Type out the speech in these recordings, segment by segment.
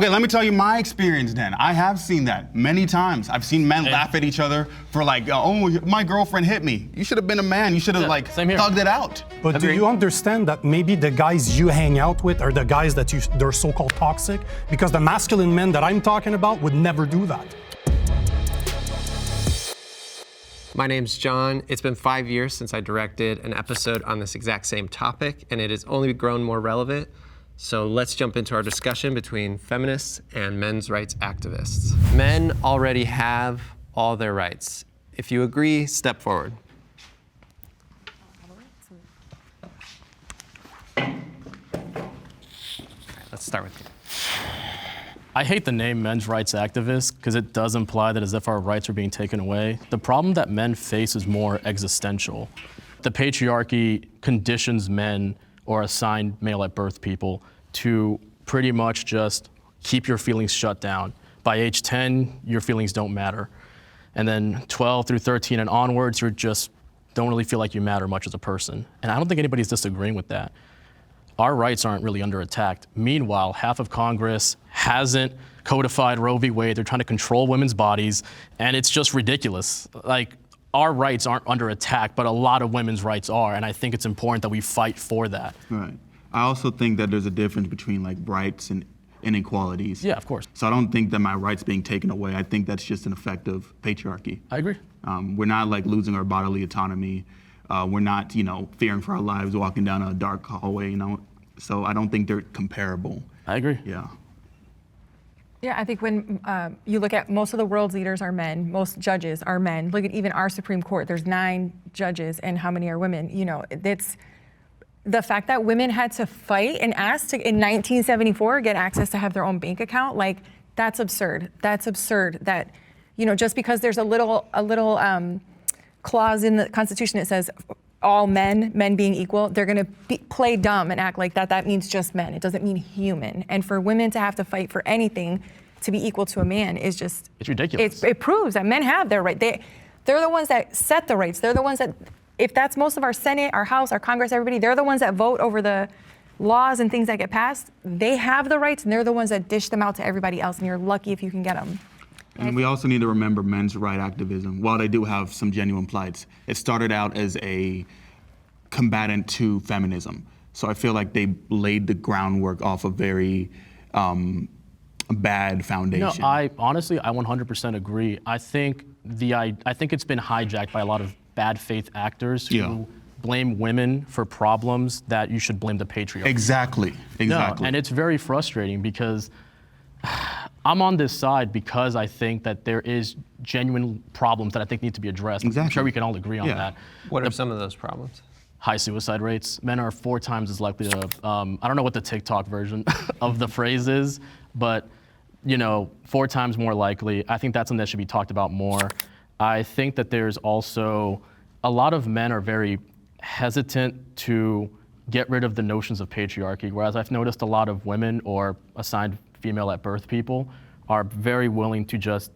Okay, let me tell you my experience then. I have seen that many times. I've seen men laugh at each other for like, oh, my girlfriend hit me. You should have been a man. You should have thugged it out. But do you understand that maybe the guys you hang out with are the guys that they're so-called toxic? Because the masculine men that I'm talking about would never do that. My name's John. It's been 5 years since I directed an episode on this exact same topic, and it has only grown more relevant. So let's jump into our discussion between feminists and men's rights activists. Men already have all their rights. If you agree, step forward. All right, let's start with you. I hate the name men's rights activists because it does imply that as if our rights are being taken away. The problem that men face is more existential. The patriarchy conditions men or assigned male at birth people to pretty much just keep your feelings shut down. By age 10, your feelings don't matter. And then 12 through 13 and onwards, you just don't really feel like you matter much as a person. And I don't think anybody's disagreeing with that. Our rights aren't really under attack. Meanwhile, half of Congress hasn't codified Roe v. Wade. They're trying to control women's bodies, and it's just ridiculous. Like, our rights aren't under attack, but a lot of women's rights are, and I think it's important that we fight for that. Right. I also think that there's a difference between like rights and inequalities. Yeah, of course. So I don't think that my rights being taken away. I think that's just an effect of patriarchy. I agree. We're not like losing our bodily autonomy. We're not, fearing for our lives walking down a dark hallway, So I don't think they're comparable. I agree. Yeah. Yeah, I think when you look at most of the world's leaders are men, most judges are men. Look at even our Supreme Court, there's 9 judges and how many are women? It's the fact that women had to fight and ask to, in 1974, get access to have their own bank account, like, that's absurd. That's absurd that, just because there's a little clause in the Constitution that says all men being equal, they're gonna play dumb and act like that means just men. It doesn't mean human. And for women to have to fight for anything to be equal to a man is just... It's ridiculous. It proves that men have their right. They're the ones that set the rights. They're the ones that, if that's most of our Senate, our House, our Congress, everybody, they're the ones that vote over the laws and things that get passed. They have the rights and they're the ones that dish them out to everybody else, and you're lucky if you can get them. And we also need to remember men's right activism. While they do have some genuine plights, it started out as a combatant to feminism. So I feel like they laid the groundwork off a very bad foundation. No, I 100% agree. I think it's been hijacked by a lot of bad faith actors who blame women for problems that you should blame the patriarchy. Exactly. No, and it's very frustrating because I'm on this side because I think that there is genuine problems that I think need to be addressed. Exactly. I'm sure we can all agree on that. What are some of those problems? High suicide rates. Men are 4 times as likely to, I don't know what the TikTok version of the phrase is, but 4 times more likely. I think that's something that should be talked about more. I think that there's also, a lot of men are very hesitant to get rid of the notions of patriarchy, whereas I've noticed a lot of women or assigned female at birth people are very willing to just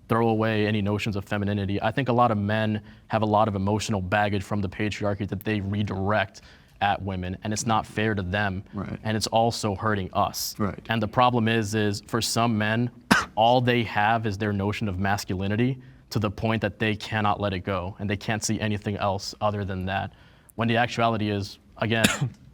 throw away any notions of femininity. I think a lot of men have a lot of emotional baggage from the patriarchy that they redirect at women, and it's not fair to them, and it's also hurting us. Right. And the problem is for some men, all they have is their notion of masculinity to the point that they cannot let it go, and they can't see anything else other than that. When the actuality is, again,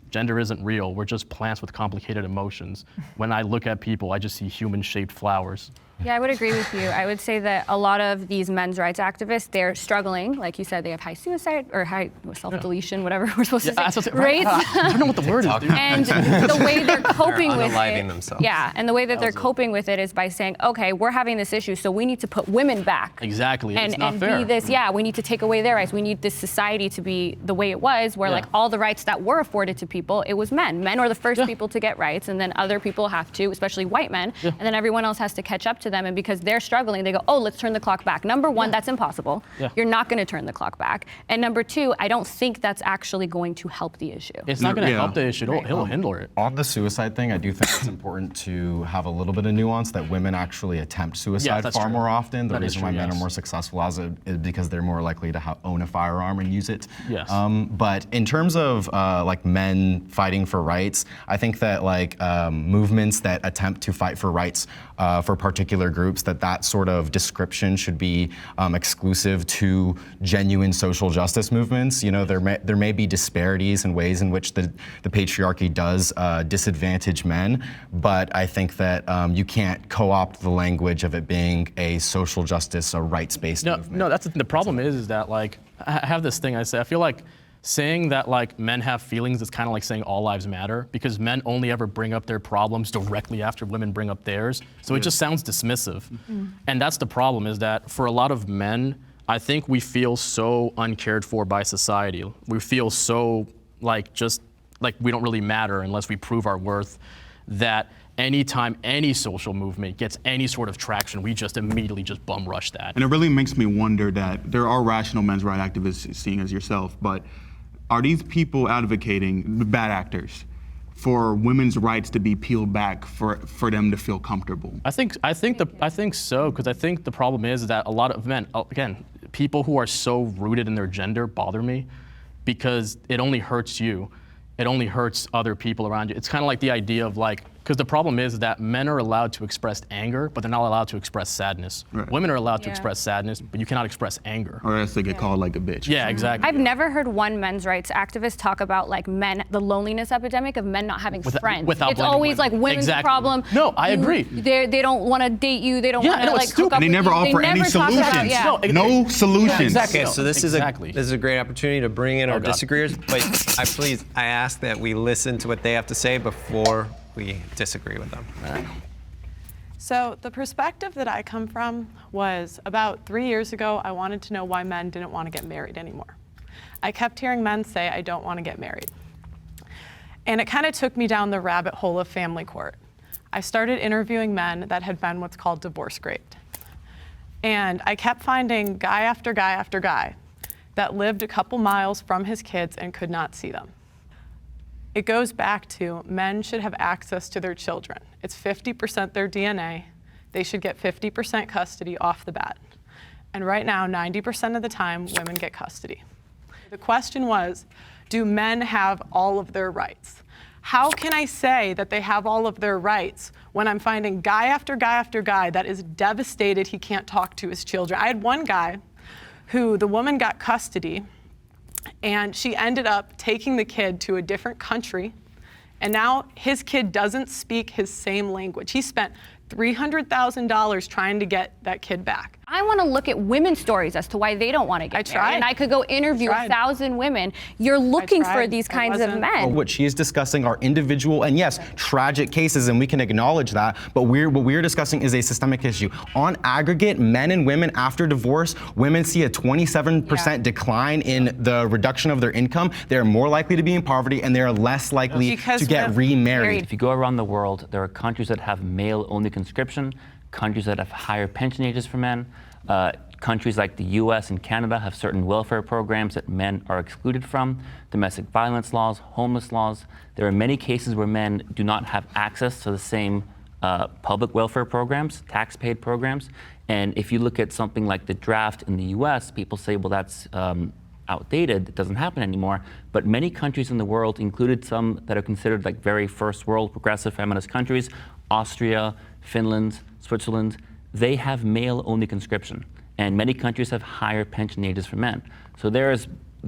gender isn't real. We're just plants with complicated emotions. When I look at people, I just see human-shaped flowers. Yeah, I would agree with you. I would say that a lot of these men's rights activists, they're struggling. Like you said, they have high suicide or high self-deletion, whatever we're supposed to say, rates. I don't know what the word is, dude. And the way they're coping with it, themselves. yeah, and the way that they're coping with it is by saying, okay, we're having this issue, so we need to put women back. Exactly, it's not and fair. be this, we need to take away their rights. We need this society to be the way it was, where like all the rights that were afforded to people, it was men. Men were the first people to get rights, and then other people have to, especially white men, and then everyone else has to catch up to them, and because they're struggling, they go, oh, let's turn the clock back. Number one, that's impossible. Yeah. You're not going to turn the clock back. And number two, I don't think that's actually going to help the issue. It's not going to Yeah. help the issue. He'll handle it. On the suicide thing, I do think it's important to have a little bit of nuance that women actually attempt suicide that's far true. more often. The That is reason why true, men yes. are more successful as it is because they're more likely to own a firearm and use it. Yes. But in terms of like men fighting for rights, I think that like movements that attempt to fight for rights for particular groups, that sort of description should be exclusive to genuine social justice movements. You know, there may be disparities in ways in which the patriarchy does disadvantage men, but I think that you can't co-opt the language of it being a social justice, a rights-based movement. No, that's the problem is that like I have this thing I say. I feel like saying that like men have feelings is kind of like saying all lives matter, because men only ever bring up their problems directly after women bring up theirs. So it just sounds dismissive. And that's the problem, is that for a lot of men, I think we feel so uncared for by society. We feel so like just like we don't really matter unless we prove our worth, that anytime any social movement gets any sort of traction, we just immediately just bum rush that. And it really makes me wonder that there are rational men's rights activists, seeing as yourself, but are these people advocating, bad actors, for women's rights to be peeled back for them to feel comfortable? I think so, because I think the problem is that a lot of men, again, people who are so rooted in their gender bother me, because it only hurts you. It only hurts other people around you. It's kind of like the idea of like, because the problem is that men are allowed to express anger, but they're not allowed to express sadness. Right. Women are allowed to Yeah. express sadness, but you cannot express anger. Or else they get called like a bitch. Yeah, exactly. I've never heard one men's rights activist talk about like men, the loneliness epidemic of men not having friends. without It's blaming always women. like women's Exactly. problem. No, I agree. They don't want to date you. They don't Yeah, want no, to it's like hook stupid. up And they with never you. offer They any never talk solutions. about, yeah. No, No solutions. exactly. Okay, so this Exactly. is a great opportunity to bring in our God. disagreeers, but I ask that we listen to what they have to say before we disagree with them. So the perspective that I come from was about 3 years ago, I wanted to know why men didn't want to get married anymore. I kept hearing men say, I don't want to get married. And it kind of took me down the rabbit hole of family court. I started interviewing men that had been what's called divorce raped. And I kept finding guy after guy after guy that lived a couple miles from his kids and could not see them. It goes back to men should have access to their children. It's 50% their DNA. They should get 50% custody off the bat. And right now, 90% of the time, women get custody. The question was, do men have all of their rights? How can I say that they have all of their rights when I'm finding guy after guy after guy that is devastated he can't talk to his children? I had one guy who the woman got custody, and she ended up taking the kid to a different country, and now his kid doesn't speak his same language. He spent $300,000 trying to get that kid back. I want to look at women's stories as to why they don't want to get married. tried. And I could go interview I tried. 1,000 women. You're looking for tried. these It kinds of wasn't- men. What she is discussing are individual and yes, tragic cases, and we can acknowledge that. But what we're discussing is a systemic issue. On aggregate, men and women after divorce, women see a 27% decline in the reduction of their income. They're more likely to be in poverty, and they're less likely Because to get we're remarried. If you go around the world, there are countries that have male-only conscription, countries that have higher pension ages for men. Countries like the US and Canada have certain welfare programs that men are excluded from, domestic violence laws, homeless laws. There are many cases where men do not have access to the same public welfare programs, tax-paid programs. And if you look at something like the draft in the US, people say, well, that's outdated, it doesn't happen anymore. But many countries in the world, included some that are considered like very first world progressive feminist countries, Austria, Finland, Switzerland, they have male-only conscription. And many countries have higher pension ages for men. So there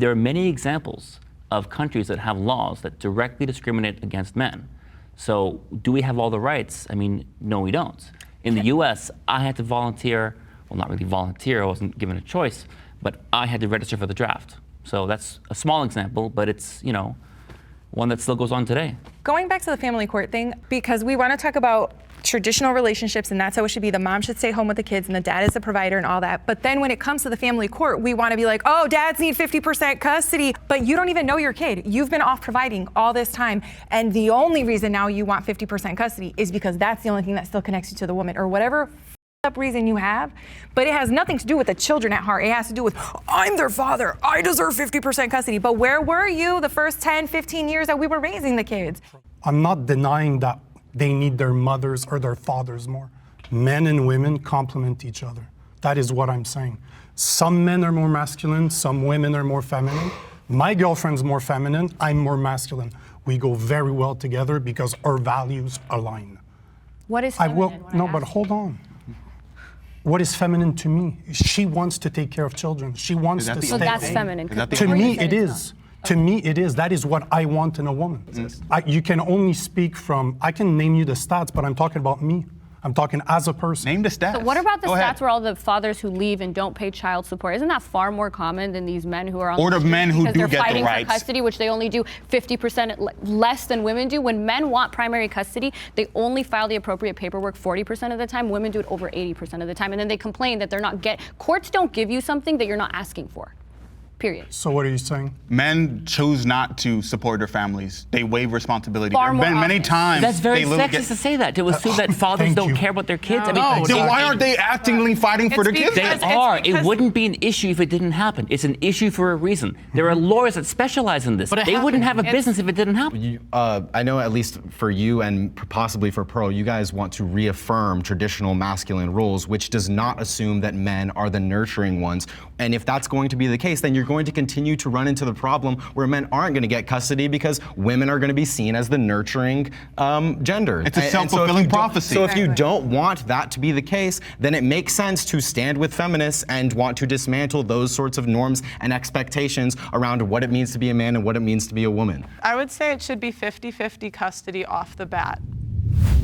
are many examples of countries that have laws that directly discriminate against men. So do we have all the rights? I mean, no, we don't. In the US, I had to volunteer, well, not really volunteer, I wasn't given a choice, but I had to register for the draft. So that's a small example, but it's, you know, one that still goes on today. Going back to the family court thing, because we want to talk about traditional relationships, and that's how it should be. The mom should stay home with the kids and the dad is the provider and all that. But then when it comes to the family court, we want to be like, oh, dads need 50% custody, but you don't even know your kid. You've been off providing all this time. And the only reason now you want 50% custody is because that's the only thing that still connects you to the woman, or whatever up reason you have, but it has nothing to do with the children at heart. It has to do with, I'm their father, I deserve 50% custody. But where were you the first 10, 15 years that we were raising the kids? I'm not denying that they need their mothers or their fathers more. Men and women complement each other. That is what I'm saying. Some men are more masculine, some women are more feminine. My girlfriend's more feminine, I'm more masculine. We go very well together because our values align. What is I feminine? will, when I no, ask but you? hold on. What is feminine to me? She wants to take care of children. She wants to So stay that's home. feminine. Is that the To only- me, it is. To me, it is. That is what I want in a woman. You can only speak from, I can name you the stats, but I'm talking about me. I'm talking as a person. Name the stats. So what about the Go stats ahead. where all the fathers who leave and don't pay child support? Isn't that far more common than these men who are on Or the the street men who because do they're get the fighting rights. for custody, which they only do 50% less than women do? When men want primary custody, they only file the appropriate paperwork 40% of the time. Women do it over 80% of the time, and then they complain that they're not courts don't give you something that you're not asking for. Period. So what are you saying? Men choose not to support their families. They waive responsibility. Far There have more been many often. times That's very they literally sexist to say that, to assume that fathers thank don't you. care about their kids. No, then why aren't they actively fighting for It's their kids? They because- are. because- It wouldn't be an issue if it didn't happen. It's an issue for a reason. There are lawyers that specialize in this. But it They wouldn't have happened. a business if it didn't happen. I know at least for you and possibly for Pearl, you guys want to reaffirm traditional masculine roles, which does not assume that men are the nurturing ones. And if that's going to be the case, then you're going to continue to run into the problem where men aren't going to get custody because women are going to be seen as the nurturing gender. It's a And so if self-fulfilling you don't- prophecy. So if you don't want that to be the case, then it makes sense to stand with feminists and want to dismantle those sorts of norms and expectations around what it means to be a man and what it means to be a woman. I would say it should be 50-50 custody off the bat.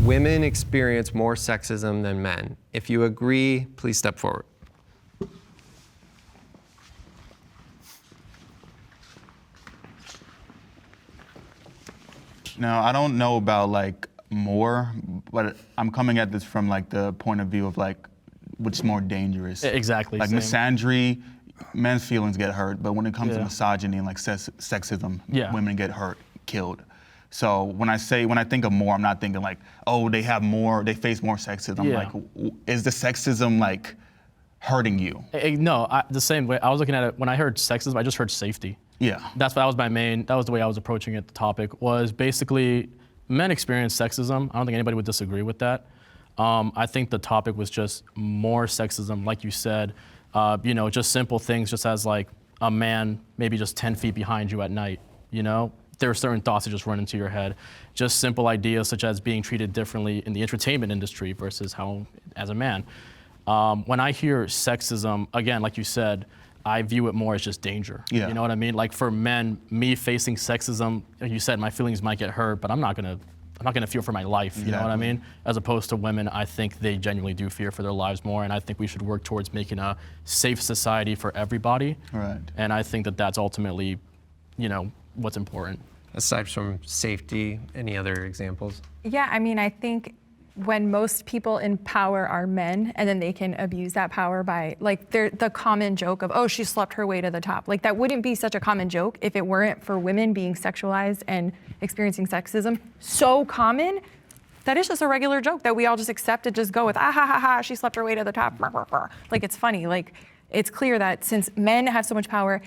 Women experience more sexism than men. If you agree, please step forward. Now, I don't know about like more, but I'm coming at this from like the point of view of like what's more dangerous. Exactly, Like same. misandry, men's feelings get hurt, but when it comes to Yeah. misogyny and like sexism, Yeah. women get hurt, killed. So when I think of more, I'm not thinking like, oh, they face more sexism. Yeah. Like, is the sexism like hurting you? No, the same way. I was looking at it, when I heard sexism, I just heard safety. Yeah. That was the way I was approaching it. The topic was basically men experience sexism. I don't think anybody would disagree with that. I think the topic was just more sexism, like you said, just simple things, just as like a man maybe just 10 feet behind you at night, There are certain thoughts that just run into your head. Just simple ideas such as being treated differently in the entertainment industry versus how as a man. When I hear sexism, again, like you said, I view it more as just danger. Yeah. You know what I mean? Like for men, me facing sexism, like you said, my feelings might get hurt, but I'm not gonna feel for my life. You know what I Exactly. mean? As opposed to women, I think they genuinely do fear for their lives more, and I think we should work towards making a safe society for everybody. Right. And I think that that's ultimately, what's important. Aside from safety, any other examples? Yeah, I mean, I think when most people in power are men and then they can abuse that power by like the common joke of, oh, she slept her way to the top. Like that wouldn't be such a common joke if it weren't for women being sexualized and experiencing sexism so common that it's just a regular joke that we all just accept and just go with, ah ha ha ha, she slept her way to the top. Like it's funny. Like it's clear that since men have so much power,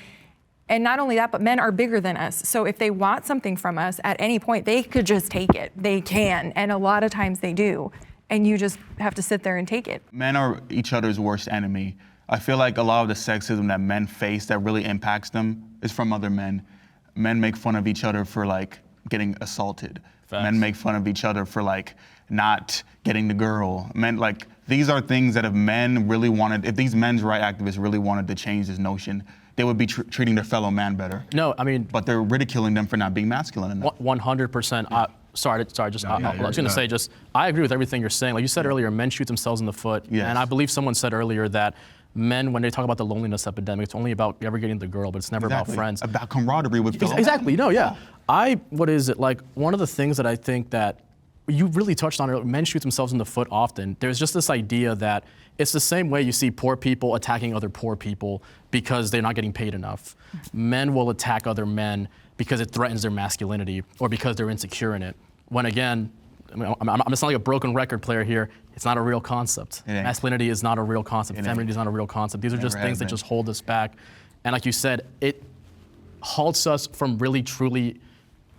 and not only that, but men are bigger than us. So if they want something from us at any point, they could just take it. They can, and a lot of times they do. And you just have to sit there and take it. Men are each other's worst enemy. I feel like a lot of the sexism that men face that really impacts them is from other men. Men make fun of each other for like getting assaulted. Facts. Men make fun of each other for like not getting the girl. Men like, these are things that if these men's rights activists really wanted to change this notion, they would be treating their fellow man better. No, I mean, But they're ridiculing them for not being masculine enough. 100%. I was going to say, I agree with everything you're saying. Like you said earlier, men shoot themselves in the foot. Yes. And I believe someone said earlier that men, when they talk about the loneliness epidemic, it's only about ever getting the girl, but it's never Exactly. about friends. About camaraderie with fellow men. Exactly. No, yeah. What is it? Like, one of the things that I think that you really touched on earlier, men shoot themselves in the foot often. There's just this idea that it's the same way you see poor people attacking other poor people because they're not getting paid enough. Men will attack other men because it threatens their masculinity or because they're insecure in it. When again, I'm gonna sound like a broken record player here. It's not a real concept. ain't. Masculinity is not a real concept. ain't. Femininity is not a real concept. These are just Never things has that been. just hold us back. And like you said, it halts us from really truly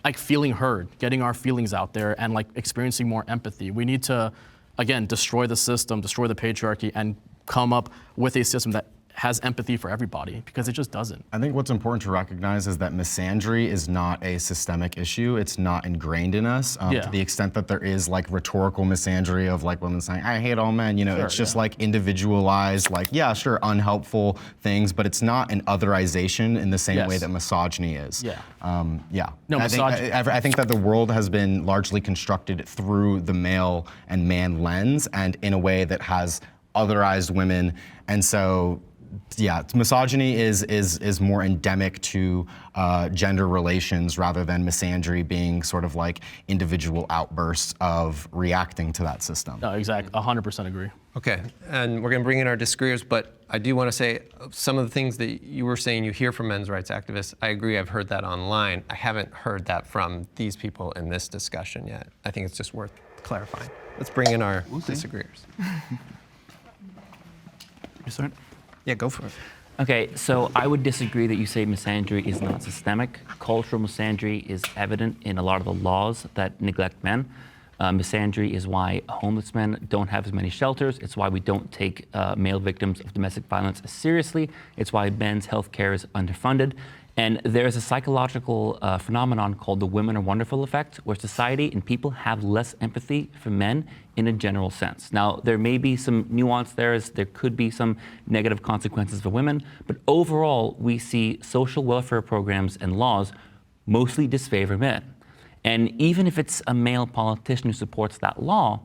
like feeling heard, getting our feelings out there and like experiencing more empathy. We need to, again, destroy the system, destroy the patriarchy, and come up with a system that has empathy for everybody, because it just doesn't. I think what's important to recognize is that misandry is not a systemic issue. It's not ingrained in us to the extent that there is like rhetorical misandry of like women saying, I hate all men. You know, it's just like individualized, like, yeah, sure, unhelpful things, but it's not an otherization in the same way that misogyny is. Yeah. No, I think that the world has been largely constructed through the male and man lens and in a way that has otherized women. And so, yeah, misogyny is more endemic to gender relations rather than misandry being sort of like individual outbursts of reacting to that system. No, exactly, 100% agree. Okay, and we're going to bring in our disagreeers, but I do want to say some of the things that you were saying you hear from men's rights activists. I agree, I've heard that online. I haven't heard that from these people in this discussion yet. I think it's just worth clarifying. Let's bring in our disagreeers. You start? Yeah, go for it. Okay, so I would disagree that you say misandry is not systemic. Cultural misandry is evident in a lot of the laws that neglect men. Misandry is why homeless men don't have as many shelters. It's why we don't take male victims of domestic violence as seriously. It's why men's health care is underfunded. And there's a psychological phenomenon called the women are wonderful effect, where society and people have less empathy for men in a general sense. Now, there may be some nuance there, as there could be some negative consequences for women, but overall, we see social welfare programs and laws mostly disfavor men. And even if it's a male politician who supports that law,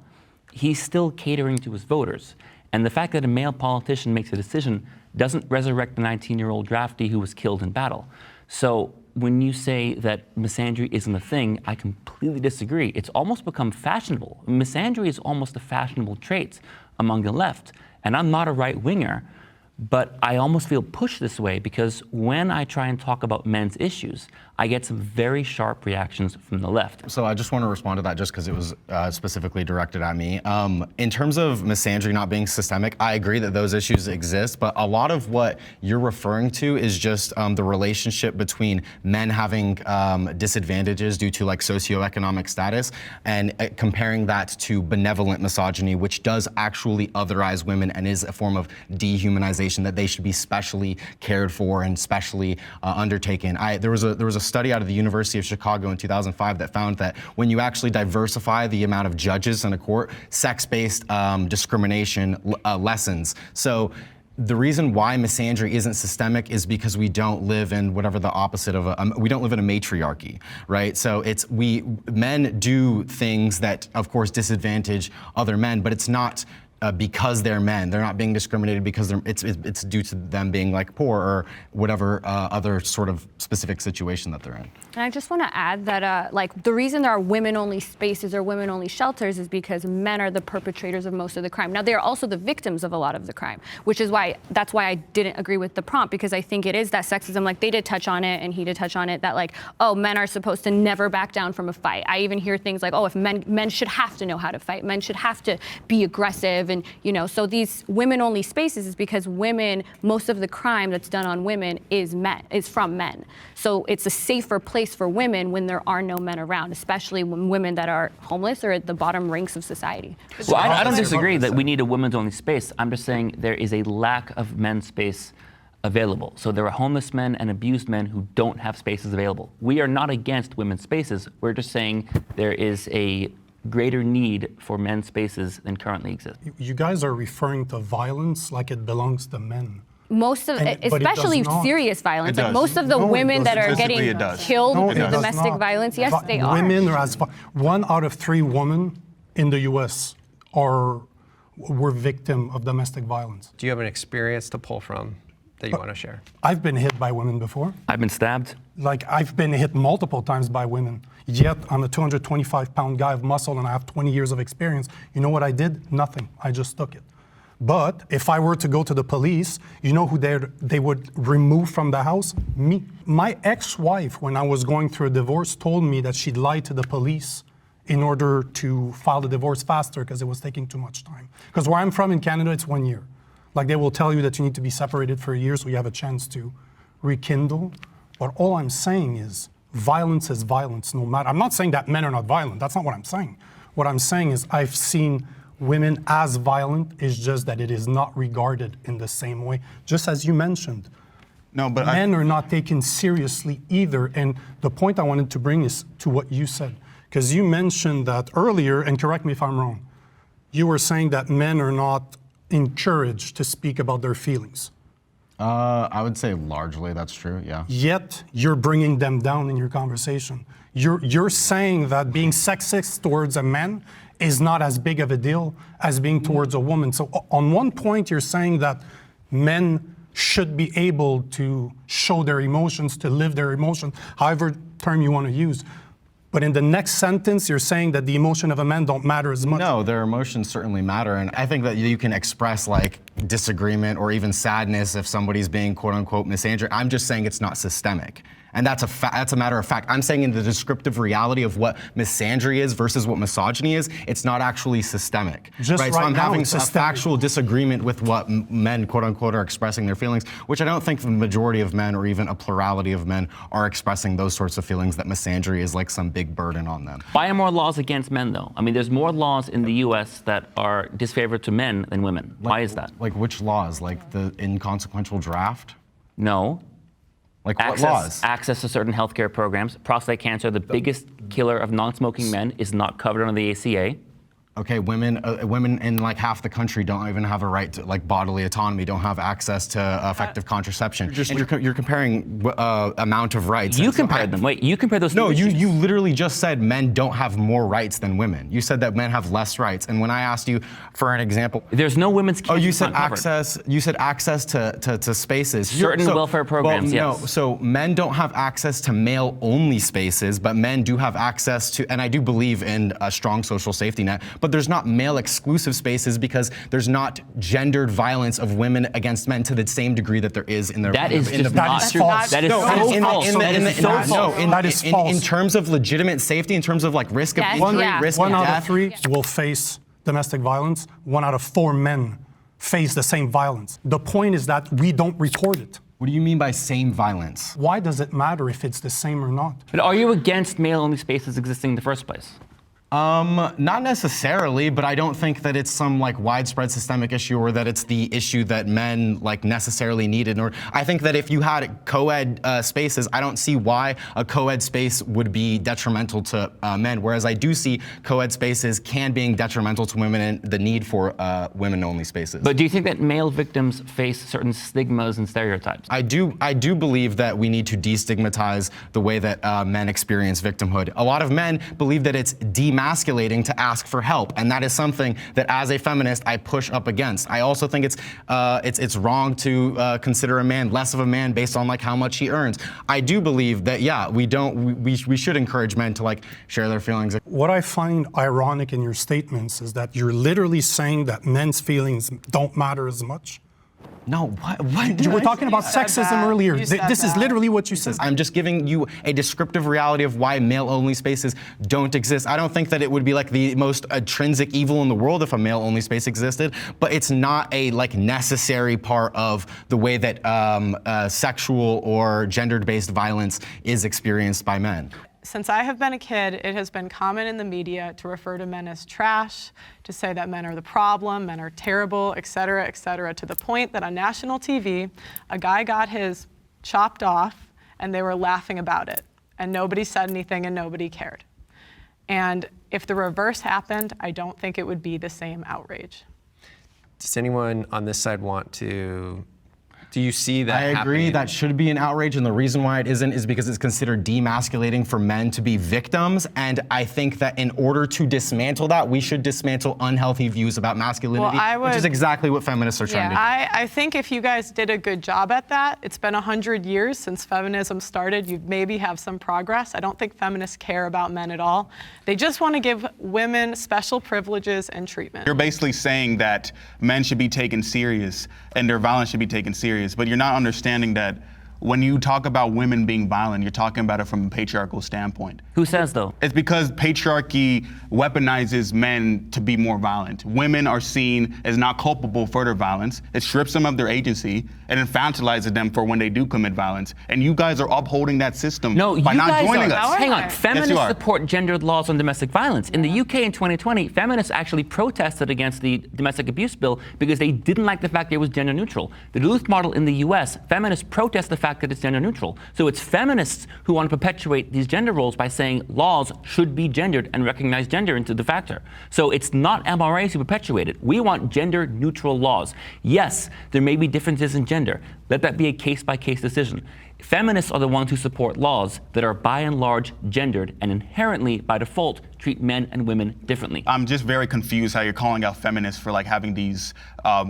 he's still catering to his voters. And the fact that a male politician makes a decision doesn't resurrect the 19-year-old draftee who was killed in battle. So when you say that misandry isn't a thing, I completely disagree. It's almost become fashionable. Misandry is almost a fashionable trait among the left. And I'm not a right-winger, but I almost feel pushed this way because when I try and talk about men's issues, I get some very sharp reactions from the left. So I just want to respond to that just because it was specifically directed at me. In terms of misandry not being systemic, I agree that those issues exist, but a lot of what you're referring to is just the relationship between men having disadvantages due to like socioeconomic status and comparing that to benevolent misogyny, which does actually otherize women and is a form of dehumanization that they should be specially cared for and specially undertaken. There was a study out of the University of Chicago in 2005 that found that when you actually diversify the amount of judges in a court, sex-based discrimination lessens. So the reason why misandry isn't systemic is because we don't live in whatever the opposite of we don't live in a matriarchy, right? So men do things that, of course, disadvantage other men, but it's not because they're men. They're not being discriminated because it's due to them being like poor or whatever other sort of specific situation that they're in. And I just want to add that like the reason there are women-only spaces or women-only shelters is because men are the perpetrators of most of the crime. Now, they are also the victims of a lot of the crime, which is why I didn't agree with the prompt, because I think it is that sexism. Like they did touch on it and he did touch on it, that like, oh, men are supposed to never back down from a fight. I even hear things like, oh, if men should have to know how to fight. Men should have to be aggressive. And, you know, so these women-only spaces is because women, most of the crime that's done on women is from men. So it's a safer place for women when there are no men around, especially when women that are homeless or at the bottom ranks of society. Well, I don't disagree that we need a women's-only space. I'm just saying there is a lack of men's space available. So there are homeless men and abused men who don't have spaces available. We are not against women's spaces. We're just saying there is a greater need for men's spaces than currently exist. You guys are referring to violence like it belongs to men. Most of, but it especially does not. serious violence, It like does. most of the No, it women that doesn't. are getting Statistically, it does. killed No, through it does domestic not. violence, yes, they are. Women are 1 out of 3 women in the U.S. were victim of domestic violence. Do you have an experience to pull from that you want to share? I've been hit by women before. I've been stabbed. Like I've been hit multiple times by women. Yet I'm a 225-pound guy of muscle and I have 20 years of experience. You know what I did? Nothing. I just took it. But if I were to go to the police, you know who they would remove from the house? Me. My ex-wife, when I was going through a divorce, told me that she'd lied to the police in order to file the divorce faster because it was taking too much time. Because where I'm from in Canada, it's 1 year. Like they will tell you that you need to be separated for a year so you have a chance to rekindle. But all I'm saying is violence is violence no matter. I'm not saying that men are not violent. That's not what I'm saying. What I'm saying is I've seen women as violent, it's just that it is not regarded in the same way, just as you mentioned. No, but Men are not taken seriously either. And the point I wanted to bring is to what you said. Because you mentioned that earlier, and correct me if I'm wrong, you were saying that men are not encouraged to speak about their feelings. I would say largely that's true, yeah. Yet you're bringing them down in your conversation. You're saying that being sexist towards a man is not as big of a deal as being towards a woman. So on one point, you're saying that men should be able to show their emotions, to live their emotions, however term you want to use. But in the next sentence, you're saying that the emotion of a man don't matter as much. No, their emotions certainly matter. And I think that you can express like disagreement or even sadness if somebody's being quote unquote misandric. I'm just saying it's not systemic. And that's a matter of fact. I'm saying in the descriptive reality of what misandry is versus what misogyny is, it's not actually systemic. Just right? So right I'm now, having a it's systemic. factual disagreement with what men, quote unquote, are expressing their feelings, which I don't think the majority of men or even a plurality of men are expressing those sorts of feelings, that misandry is like some big burden on them. Why are more laws against men, though? I mean, there's more laws in the U.S. that are disfavored to men than women. Why is that? Like which laws? Like the inconsequential draft? No. Like what laws? Access to certain healthcare programs. Prostate cancer, the biggest killer of non-smoking men, is not covered under the ACA. Okay, women in like half the country don't even have a right to like bodily autonomy, don't have access to effective contraception. You're comparing amount of rights. You compared them. Wait, you compared those two No, issues. you literally just said men don't have more rights than women. You said that men have less rights. And when I asked you for an example, There's no women's cancer. oh, you said not covered. access. You said access to spaces. Certain welfare programs, well, yes. No, so men don't have access to male-only spaces, but men do have access to, and I do believe in a strong social safety net. But there's not male-exclusive spaces because there's not gendered violence of women against men to the same degree that there is in their. That is just that not is true. false. That is No, so in- false. in the- That in is the- so no, false. That is false. In terms of legitimate safety, in terms of like risk of Yes, injury, yeah. risk One of out death. of 3 will face domestic violence. 1 out of 4 men face the same violence. The point is that we don't report it. What do you mean by same violence? Why does it matter if it's the same or not? But are you against male-only spaces existing in the first place? Not necessarily, but I don't think that it's some like widespread systemic issue or that it's the issue that men like necessarily needed. Or I think that if you had co-ed spaces, I don't see why a co-ed space would be detrimental to men. Whereas I do see co-ed spaces can being detrimental to women and the need for women-only spaces. But do you think that male victims face certain stigmas and stereotypes? I do believe that we need to destigmatize the way that men experience victimhood. A lot of men believe that it's demasculating to ask for help, and that is something that, as a feminist, I push up against. I also think it's wrong to consider a man less of a man based on like how much he earns. I do believe that we should encourage men to like share their feelings. What I find ironic in your statements is that you're literally saying that men's feelings don't matter as much. No, what? You were talking about said sexism that. earlier. You said This is that. literally what you said. I'm just giving you a descriptive reality of why male-only spaces don't exist. I don't think that it would be like the most intrinsic evil in the world if a male-only space existed, but it's not a like necessary part of the way that sexual or gendered-based violence is experienced by men. Since I have been a kid, it has been common in the media to refer to men as trash, to say that men are the problem, men are terrible, et cetera, to the point that on national TV, a guy got his chopped off and they were laughing about it. And nobody said anything and nobody cared. And if the reverse happened, I don't think it would be the same outrage. Does anyone on this side want to? Do you see that I agree happening? that should be an outrage, and the reason why it isn't is because it's considered demasculating for men to be victims, and I think that in order to dismantle that, we should dismantle unhealthy views about masculinity, which is exactly what feminists are trying to do. I think if you guys did a good job at that, it's been 100 years since feminism started, you'd maybe have some progress. I don't think feminists care about men at all. They just want to give women special privileges and treatment. You're basically saying that men should be taken serious and their violence should be taken serious, but you're not understanding that when you talk about women being violent, you're talking about it from a patriarchal standpoint. Who says, though? It's because patriarchy weaponizes men to be more violent. Women are seen as not culpable for their violence. It strips them of their agency and infantilizes them for when they do commit violence. And you guys are upholding that system by not joining us. Hang on, feminists Yes, you are. support gendered laws on domestic violence. In the UK in 2020, feminists actually protested against the domestic abuse bill because they didn't like the fact that it was gender neutral. The Duluth model in the US, feminists protest the fact that it's gender neutral. So it's feminists who want to perpetuate these gender roles by saying laws should be gendered and recognize gender into the factor. So it's not MRAs who perpetuate it. We want gender neutral laws. Yes, there may be differences in gender. Let that be a case-by-case decision. Feminists are the ones who support laws that are by and large gendered and inherently, by default, treat men and women differently. I'm just very confused how you're calling out feminists for like having these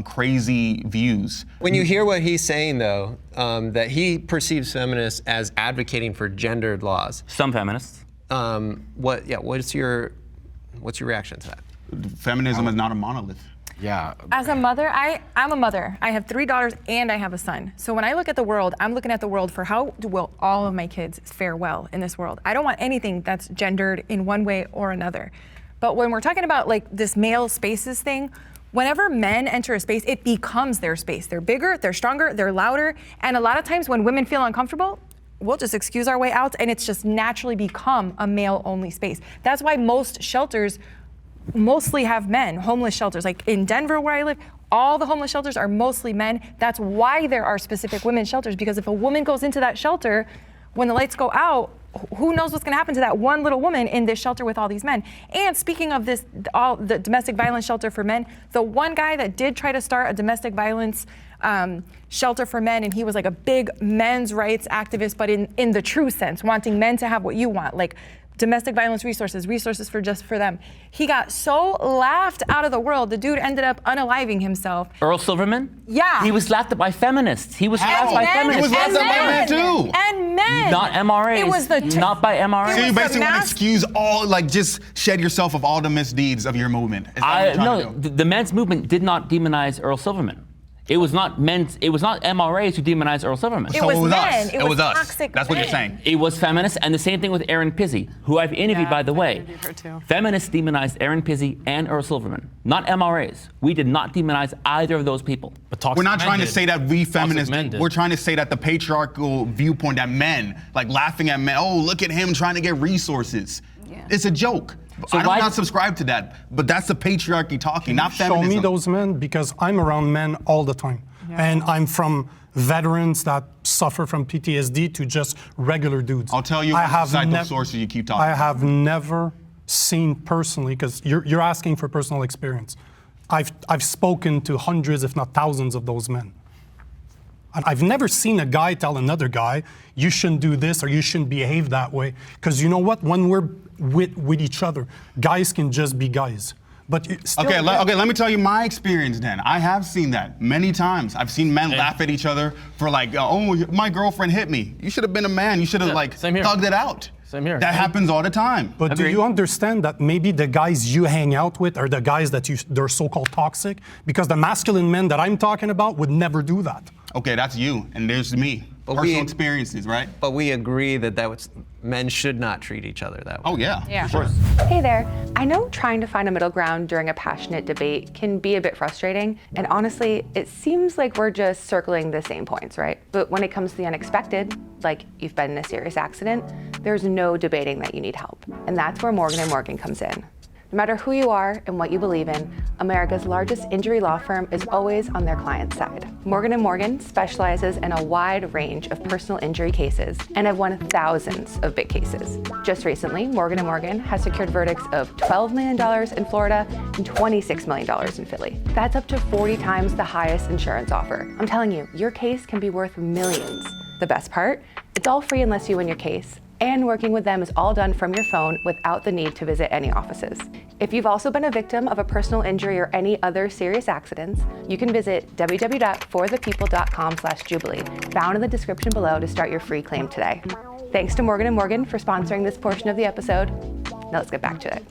crazy views. When you hear what he's saying, though, that he perceives feminists as advocating for gendered laws. Some feminists. What's your reaction to that? Feminism is not a monolith. Yeah. As a mother, I'm a mother. I have 3 daughters and I have a son. So when I look at the world, I'm looking at the world for how will all of my kids fare well in this world. I don't want anything that's gendered in one way or another. But when we're talking about like this male spaces thing, whenever men enter a space, it becomes their space. They're bigger, they're stronger, they're louder. And a lot of times when women feel uncomfortable, we'll just excuse our way out and it's just naturally become a male-only space. That's why most shelters mostly have men, homeless shelters. Like in Denver where I live, all the homeless shelters are mostly men. That's why there are specific women's shelters, because if a woman goes into that shelter, when the lights go out, who knows what's gonna happen to that one little woman in this shelter with all these men. And speaking of this, all the domestic violence shelter for men, the one guy that did try to start a domestic violence shelter for men, and he was like a big men's rights activist, but in the true sense, wanting men to have what you want, like domestic violence resources for just for them. He got so laughed out of the world, the dude ended up unaliving himself. Earl Silverman? Yeah. He was laughed at by feminists. He was laughed by feminists. He was laughed at by men too. And men. Not MRAs. It was the not by MRAs. So you was basically the want to mass- excuse all, like just shed yourself of all the misdeeds of your movement. Is that what you're trying to do? The men's movement did not demonize Earl Silverman. It was not MRAs who demonized Earl Silverman. It was it was men. us. It was us. toxic That's what you're men. saying. It was feminists, and the same thing with Erin Pizzi, who I've interviewed, by the way. interviewed her too. Feminists demonized Erin Pizzi and Earl Silverman, not MRAs. We did not demonize either of those people. But toxic We're not men trying to did. say that we feminists, men did. we're trying to say that the patriarchal viewpoint that men, like laughing at men, oh, look at him trying to get resources. Yeah. It's a joke. So I do why- not subscribe to that, but that's the patriarchy talking, not Show feminism. me those men, because I'm around men all the time. And I'm from veterans that suffer from PTSD to just regular dudes. I'll tell you what sources you keep talking I have never seen personally, because you're asking for personal experience. I've spoken to hundreds, if not thousands, of those men. I've never seen a guy tell another guy, you shouldn't do this or you shouldn't behave that way. Because you know what? When we're with each other, guys can just be guys. But still, Okay, let me tell you my experience then. I have seen that many times. I've seen men laugh at each other for like, oh, my girlfriend hit me. You should have been a man. You should have like same here. thugged it out. Same here. That happens all the time. But do you understand that maybe the guys you hang out with are the guys that they're so-called toxic? Because the masculine men that I'm talking about would never do that. Okay, that's you, and there's me. But Personal experiences, right? But we agree that men should not treat each other that way. Oh yeah, Yeah. for sure. Hey there. I know trying to find a middle ground during a passionate debate can be a bit frustrating, and honestly, it seems like we're just circling the same points, right? But when it comes to the unexpected, like you've been in a serious accident, there's no debating that you need help. And that's where Morgan & Morgan comes in. No matter who you are and what you believe in, America's largest injury law firm is always on their client's side. Morgan & Morgan specializes in a wide range of personal injury cases and have won thousands of big cases. Just recently, Morgan & Morgan has secured verdicts of $12 million in Florida and $26 million in Philly. That's up to 40 times the highest insurance offer. I'm telling you, your case can be worth millions. The best part? It's all free unless you win your case. And working with them is all done from your phone without the need to visit any offices. If you've also been a victim of a personal injury or any other serious accidents, you can visit www.forthepeople.com/Jubilee, found in the description below to start your free claim today. Thanks to Morgan & Morgan for sponsoring this portion of the episode. Now let's get back to it.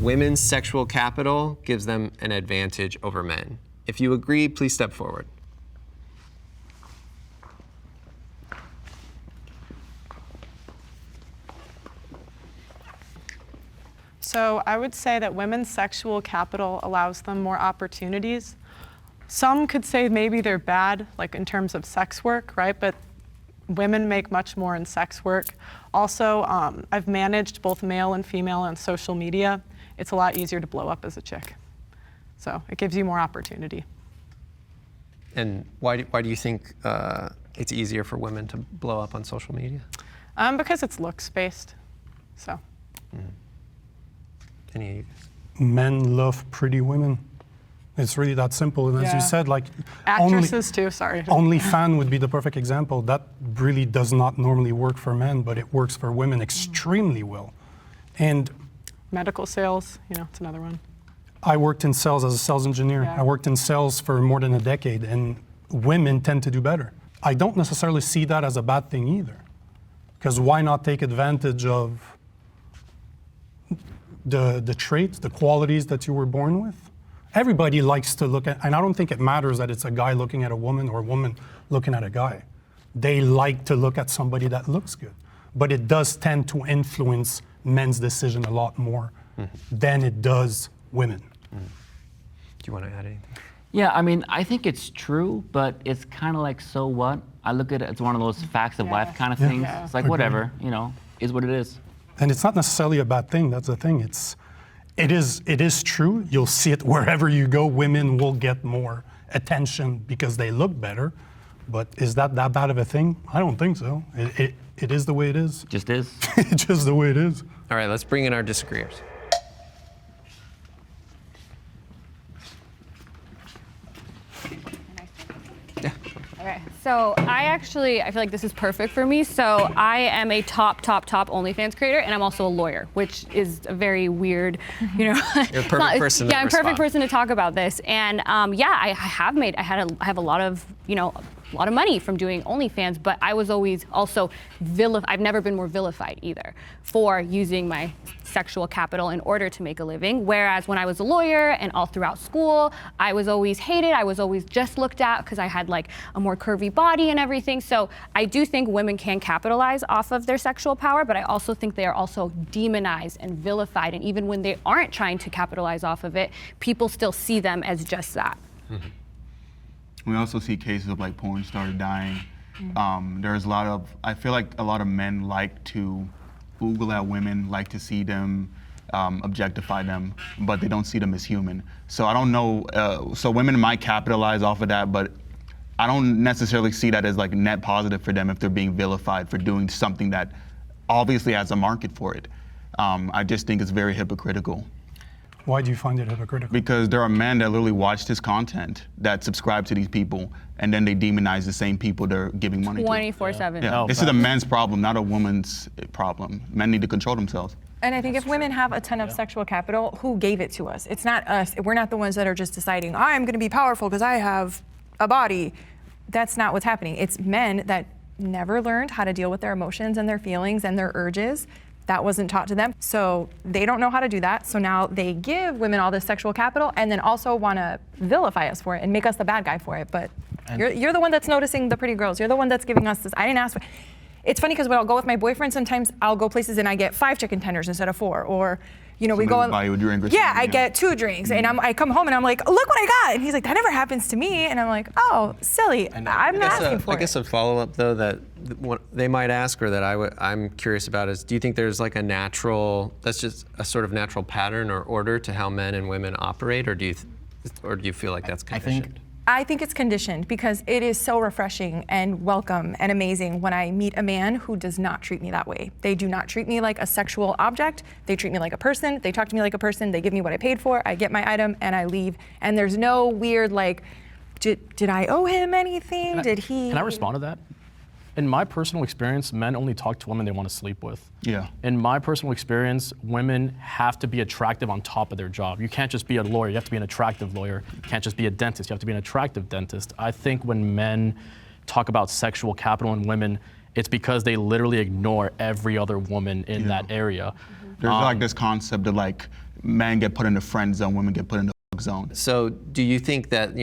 Women's sexual capital gives them an advantage over men. If you agree, please step forward. So I would say that women's sexual capital allows them more opportunities. Some could say maybe they're bad, like in terms of sex work, right? But women make much more in sex work. Also, I've managed both male and female on social media. It's a lot easier to blow up as a chick. So it gives you more opportunity. And why do you think it's easier for women to blow up on social media? Because it's looks-based, so. Any of you guys? Men love pretty women. It's really that simple. And as Yeah. you said, like Actresses too, sorry. OnlyFans would be the perfect example. That really does not normally work for men, but it works for women extremely well. And Medical sales, it's another one. I worked in sales as a sales engineer. Yeah. I worked in sales for more than a decade, and women tend to do better. I don't necessarily see that as a bad thing either, because why not take advantage of the traits, the qualities that you were born with? Everybody likes to look at, and I don't think it matters that it's a guy looking at a woman or a woman looking at a guy. They like to look at somebody that looks good, but it does tend to influence men's decision a lot more than it does women. Do you want to add anything? Yeah, I mean, I think it's true, but it's kind of like, so what? I look at it as one of those facts of life kind of things. Yeah. It's like, whatever, is what it is. And it's not necessarily a bad thing. That's the thing. It is true. You'll see it wherever you go. Women will get more attention because they look better. But is that bad of a thing? I don't think so. It is the way it is. Just is. It's just the way it is. All right, let's bring in our disagreeers. Okay, so I feel like this is perfect for me. So I am a top OnlyFans creator, and I'm also a lawyer, which is a very weird, You're a perfect person to Yeah, I'm a perfect respond. person to talk about this. And I have a lot of, a lot of money from doing OnlyFans, but I was always also I've never been more vilified either for using my sexual capital in order to make a living. Whereas when I was a lawyer and all throughout school, I was always hated. I was always just looked at because I had like a more curvy body and everything. So I do think women can capitalize off of their sexual power, but I also think they are also demonized and vilified. And even when they aren't trying to capitalize off of it, people still see them as just that. We also see cases of like porn stars dying. There's I feel like a lot of men like to Google at women, like to see them, objectify them, but they don't see them as human. So I don't know, so women might capitalize off of that, but I don't necessarily see that as like net positive for them if they're being vilified for doing something that obviously has a market for it. I just think it's very hypocritical. Why do you find it hypocritical? Because there are men that literally watch this content, that subscribe to these people, and then they demonize the same people they're giving money to. 24/7. Yeah, this is a man's problem, not a woman's problem. Men need to control themselves. And I think if women have a ton of sexual capital, who gave it to us? It's not us. We're not the ones that are just deciding, I'm going to be powerful because I have a body. That's not what's happening. It's men that never learned how to deal with their emotions and their feelings and their urges. That wasn't taught to them. So they don't know how to do that. So now they give women all this sexual capital and then also want to vilify us for it and make us the bad guy for it. But you're the one that's noticing the pretty girls. You're the one that's giving us this. I didn't ask for. It's funny because when I'll go with my boyfriend, sometimes I'll go places and I get 5 chicken tenders instead of 4. Or, we go and buy you a drink or yeah, something, I get 2 drinks and I come home and I'm like, look what I got. And he's like, that never happens to me. And I'm like, oh, silly. I'm not asking for it. I guess a follow-up though that what they might ask, or that I'm curious about, is do you think there's like that's just a sort of natural pattern or order to how men and women operate, or do you feel like that's conditioned? I think it's conditioned because it is so refreshing and welcome and amazing when I meet a man who does not treat me that way. They do not treat me like a sexual object. They treat me like a person. They talk to me like a person. They give me what I paid for. I get my item and I leave. And there's no weird like, did I owe him anything? Can I respond to that? In my personal experience, men only talk to women they want to sleep with. Yeah. In my personal experience, women have to be attractive on top of their job. You can't just be a lawyer, you have to be an attractive lawyer. You can't just be a dentist, you have to be an attractive dentist. I think when men talk about sexual capital in women, it's because they literally ignore every other woman in that area. There's like this concept of like men get put in the friend zone, women get put in the fuck zone. So do you think that,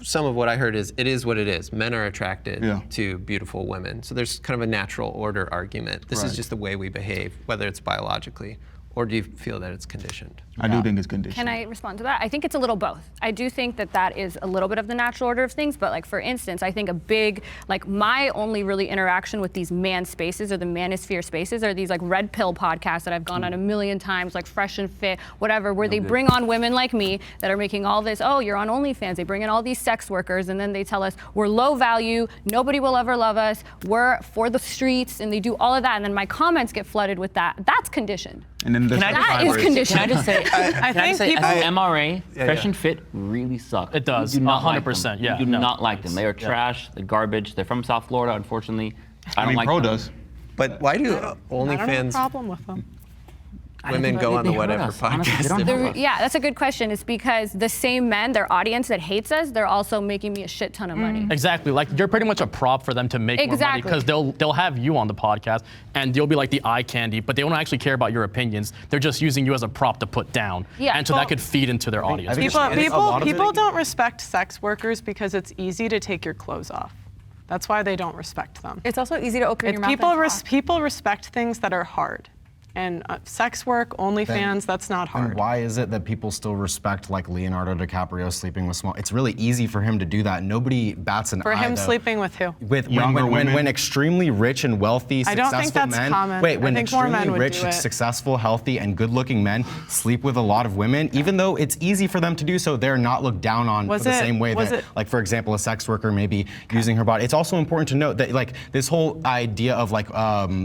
some of what I heard is it is what it is. Men are attracted to beautiful women. So there's kind of a natural order argument. This is just the way we behave, whether it's biologically Or do you feel that it's conditioned? I do think it's conditioned. Can I respond to that? I think it's a little both. I do think that that is a little bit of the natural order of things, but like for instance, I think a big, like my only really interaction with these man spaces or the manosphere spaces are these like red pill podcasts that I've gone on a million times, like Fresh and Fit, whatever, where they bring on women like me that are making all this, oh, you're on OnlyFans. They bring in all these sex workers and then they tell us we're low value, nobody will ever love us, we're for the streets, and they do all of that. And then my comments get flooded with that. That's conditioned. And then That is conditioned. Can I just say, I think people. as an MRA, Fresh and Fit really suck. It does, We do not 100%, like them. yeah, We do no. not like them. They are trash, they're garbage. They're from South Florida, unfortunately. I don't like Pro them. does. But why do I don't have a OnlyFans problem with them. women go on the whatever Honestly, they don't podcast? hurt us. Yeah, that's a good question. It's because the same men, their audience that hates us, they're also making me a shit ton of money. Exactly. Like you're pretty much a prop for them to make more money Exactly. because they'll have you on the podcast and you'll be like the eye candy, but they don't actually care about your opinions. They're just using you as a prop to put down. Yeah. And so that could feed into their audience. People don't respect sex workers because it's easy to take your clothes off. That's why they don't respect them. It's also easy to open your mouth. People respect things that are hard. And sex work, OnlyFans, that's not hard. And why is it that people still respect like Leonardo DiCaprio sleeping with small? It's really easy for him to do that. Nobody bats an eye. For him though. sleeping with who? With Younger women. when extremely rich and wealthy, I successful don't think that's men. common. Wait, when I think more men extremely would rich, do it. successful, healthy, and good-looking men sleep with a lot of women, even though it's easy for them to do so, they're not looked down on for the same way that, like for example, a sex worker may be using her body. It's also important to note that like this whole idea of like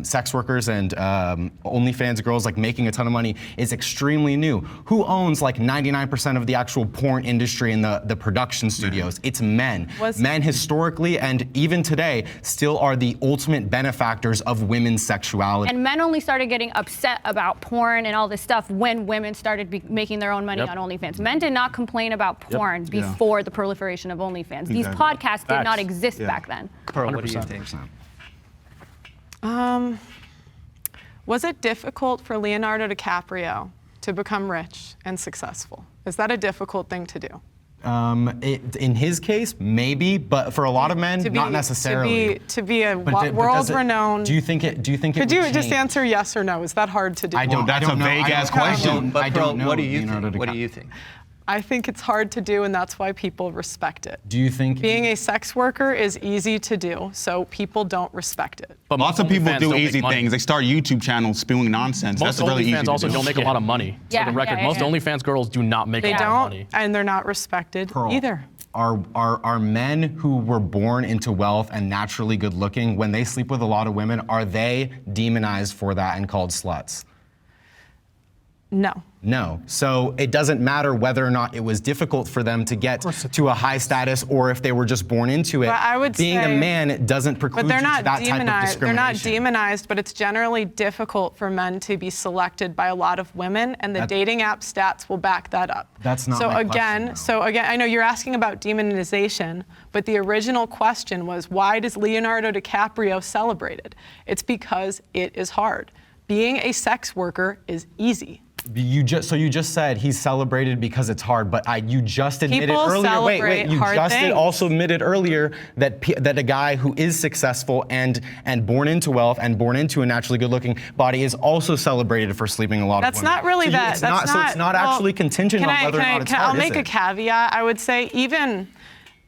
sex workers and OnlyFans girls like making a ton of money is extremely new. Who owns like 99% of the actual porn industry and the production studios? It's men. Men historically and even today still are the ultimate benefactors of women's sexuality. And men only started getting upset about porn and all this stuff when women started making their own money on OnlyFans. Men did not complain about porn before the proliferation of OnlyFans. These podcasts did not exist back then. Pearl, what do you think? Was it difficult for Leonardo DiCaprio to become rich and successful? Is that a difficult thing to do? In his case, maybe, but for a lot of men, not necessarily. To be a But does it- world-renowned. Do you think it? Could you just answer yes or no? Is that hard to do? I don't. That's I don't a know. vague-ass I don't- question. But I Pearl, don't know. what do you Leonardo think? What do DiCaprio. you think? I think it's hard to do, and that's why people respect it. Do you think Being a sex worker is easy to do, so people don't respect it. But Lots most of people OnlyFans do don't easy make money. things. They start YouTube channels spewing nonsense. Most That's really easy OnlyFans to also do. don't make a lot of money. Yeah, For the record, yeah, most yeah. OnlyFans girls do not make They a lot of don't, money. and they're not respected Pearl, either. Are men who were born into wealth and naturally good looking, when they sleep with a lot of women, are they demonized for that and called sluts? No. No. So it doesn't matter whether or not it was difficult for them to get to a high status or if they were just born into it. But I would Being say- a man doesn't preclude But they're you to not that type of demonized. They're not discrimination. demonized, but it's generally difficult for men to be selected by a lot of women, and the dating app stats will back that up. That's not so my again, question, So again, I know you're asking about demonization, but the original question was, why does Leonardo DiCaprio celebrated? It's because it is hard. Being a sex worker is easy. You just said he's celebrated because it's hard, but you just admitted People earlier. celebrate You hard just things. also admitted earlier that that a guy who is successful and born into wealth and born into a naturally good-looking body is also celebrated for sleeping a lot That's of women. not really So that. It's that's not. So it's not well, actually contingent on whether or not it's hard. I'll make is a it? caveat. I would say even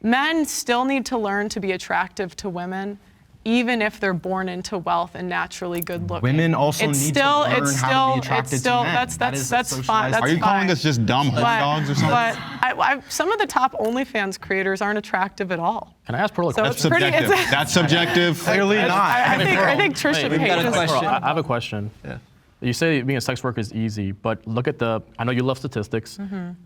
men still need to learn to be attractive to women, even if they're born into wealth and naturally good looking. Women also need to learn how to be attracted to men. That's That is fine. socialized. That's Are you calling fine. us just dumb dogs or something? But some of the top OnlyFans creators aren't attractive at all. Can I ask Pearl a So question? it's pretty. Subjective. That's subjective. Clearly not. I think Trisha we've got a Paytas. question. I have a question. Yeah. You say being a sex worker is easy, but look at I know you love statistics.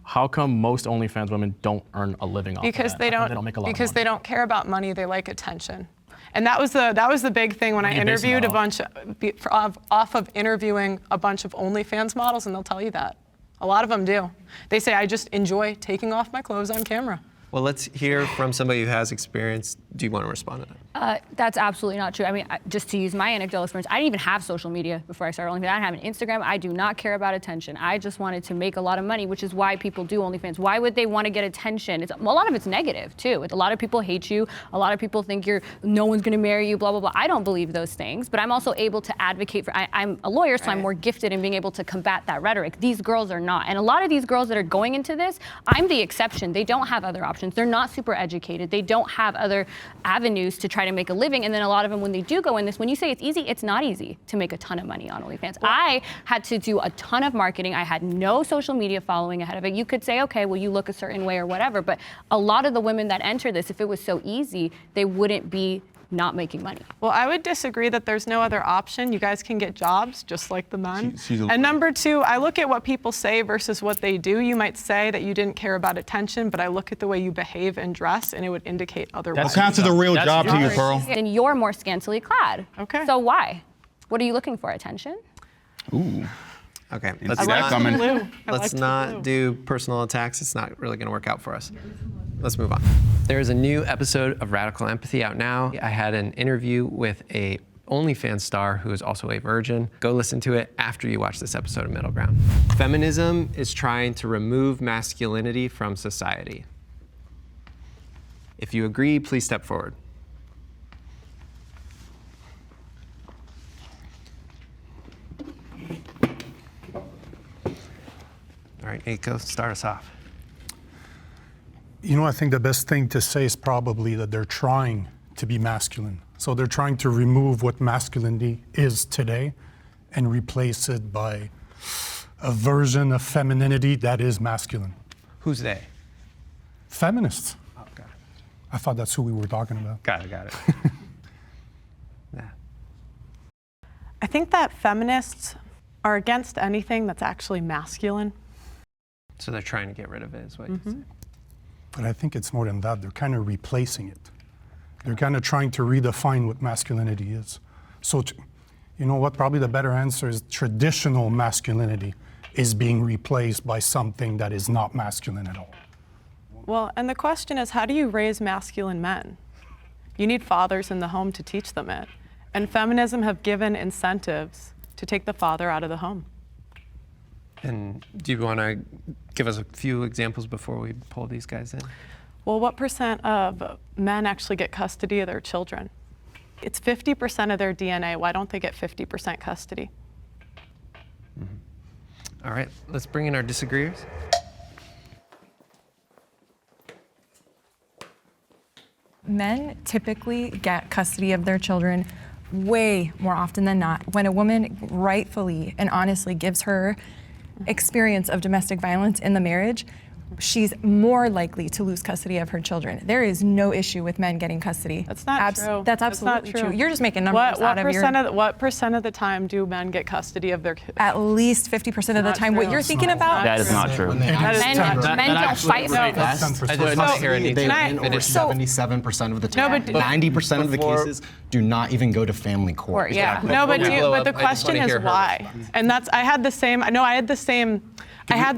How come most OnlyFans women don't earn a living off Because of that? they How come don't. they don't make a lot Because of they money? don't care about money. They like attention. And that was the big thing when I are you basing interviewed that off of interviewing a bunch of OnlyFans models, and they'll tell you that. A lot of them do. They say, I just enjoy taking off my clothes on camera. Well, let's hear from somebody who has experience. Do you want to respond to that? That's absolutely not true. I mean, just to use my anecdotal experience, I didn't even have social media before I started OnlyFans. I didn't have an Instagram. I do not care about attention. I just wanted to make a lot of money, which is why people do OnlyFans. Why would they want to get attention? A lot of it's negative too. A lot of people hate you. A lot of people think no one's going to marry you, blah, blah, blah. I don't believe those things, but I'm also able to advocate for, I'm a lawyer, so I'm more gifted in being able to combat that rhetoric. These girls are not. And a lot of these girls that are going into this, I'm the exception. They don't have other options. They're not super educated. They don't have other avenues to try to make a living. And then a lot of them, when they do go in this, when you say it's easy, it's not easy to make a ton of money on OnlyFans. I had to do a ton of marketing. I had no social media following ahead of it. You could say, okay, well, you look a certain way or whatever, but a lot of the women that enter this, if it was so easy, they wouldn't be not making money. Well, I would disagree that there's no other option. You guys can get jobs just like the men. And number two, I look at what people say versus what they do. You might say that you didn't care about attention, but I look at the way you behave and dress, and it would indicate otherwise. What counts as a real job to you, Pearl? Then you're more scantily clad. Okay. So why? What are you looking for? Attention? Ooh. Okay, Let's not do personal attacks. It's not really going to work out for us. Let's move on. There's a new episode of Radical Empathy out now. I had an interview with a OnlyFans star who is also a virgin. Go listen to it after you watch this episode of Middle Ground. Feminism is trying to remove masculinity from society. If you agree, please step forward. All right, Aiko, start us off. I think the best thing to say is probably that they're trying to be masculine. So they're trying to remove what masculinity is today and replace it by a version of femininity that is masculine. Who's they? Feminists. Oh, got it. I thought that's who we were talking about. Got it. Yeah. I think that feminists are against anything that's actually masculine. So they're trying to get rid of it, is what you say. But I think it's more than that. They're kind of replacing it. They're kind of trying to redefine what masculinity is. So, you know what? Probably the better answer is traditional masculinity is being replaced by something that is not masculine at all. Well, and the question is, how do you raise masculine men? You need fathers in the home to teach them it. And feminism have given incentives to take the father out of the home. And do you want to give us a few examples before we pull these guys in? Well, what % of men actually get custody of their children? It's 50% of their DNA. Why don't they get 50% custody? All right, let's bring in our disagreeers. Men typically get custody of their children way more often than not. When a woman rightfully and honestly gives her experience of domestic violence in the marriage, she's more likely to lose custody of her children. There is no issue with men getting custody. That's not true. That's absolutely not true. You're just making numbers out of your... What % of the time do men get custody of their kids? At least 50% of the time. What you're thinking about? That is not true. Men don't fight for this. I just want to hear it. They're in over 77% of the time. 90% of the cases do not even go to family court. Yeah. No, but the I just question wanna is hear her why? And that's, I had the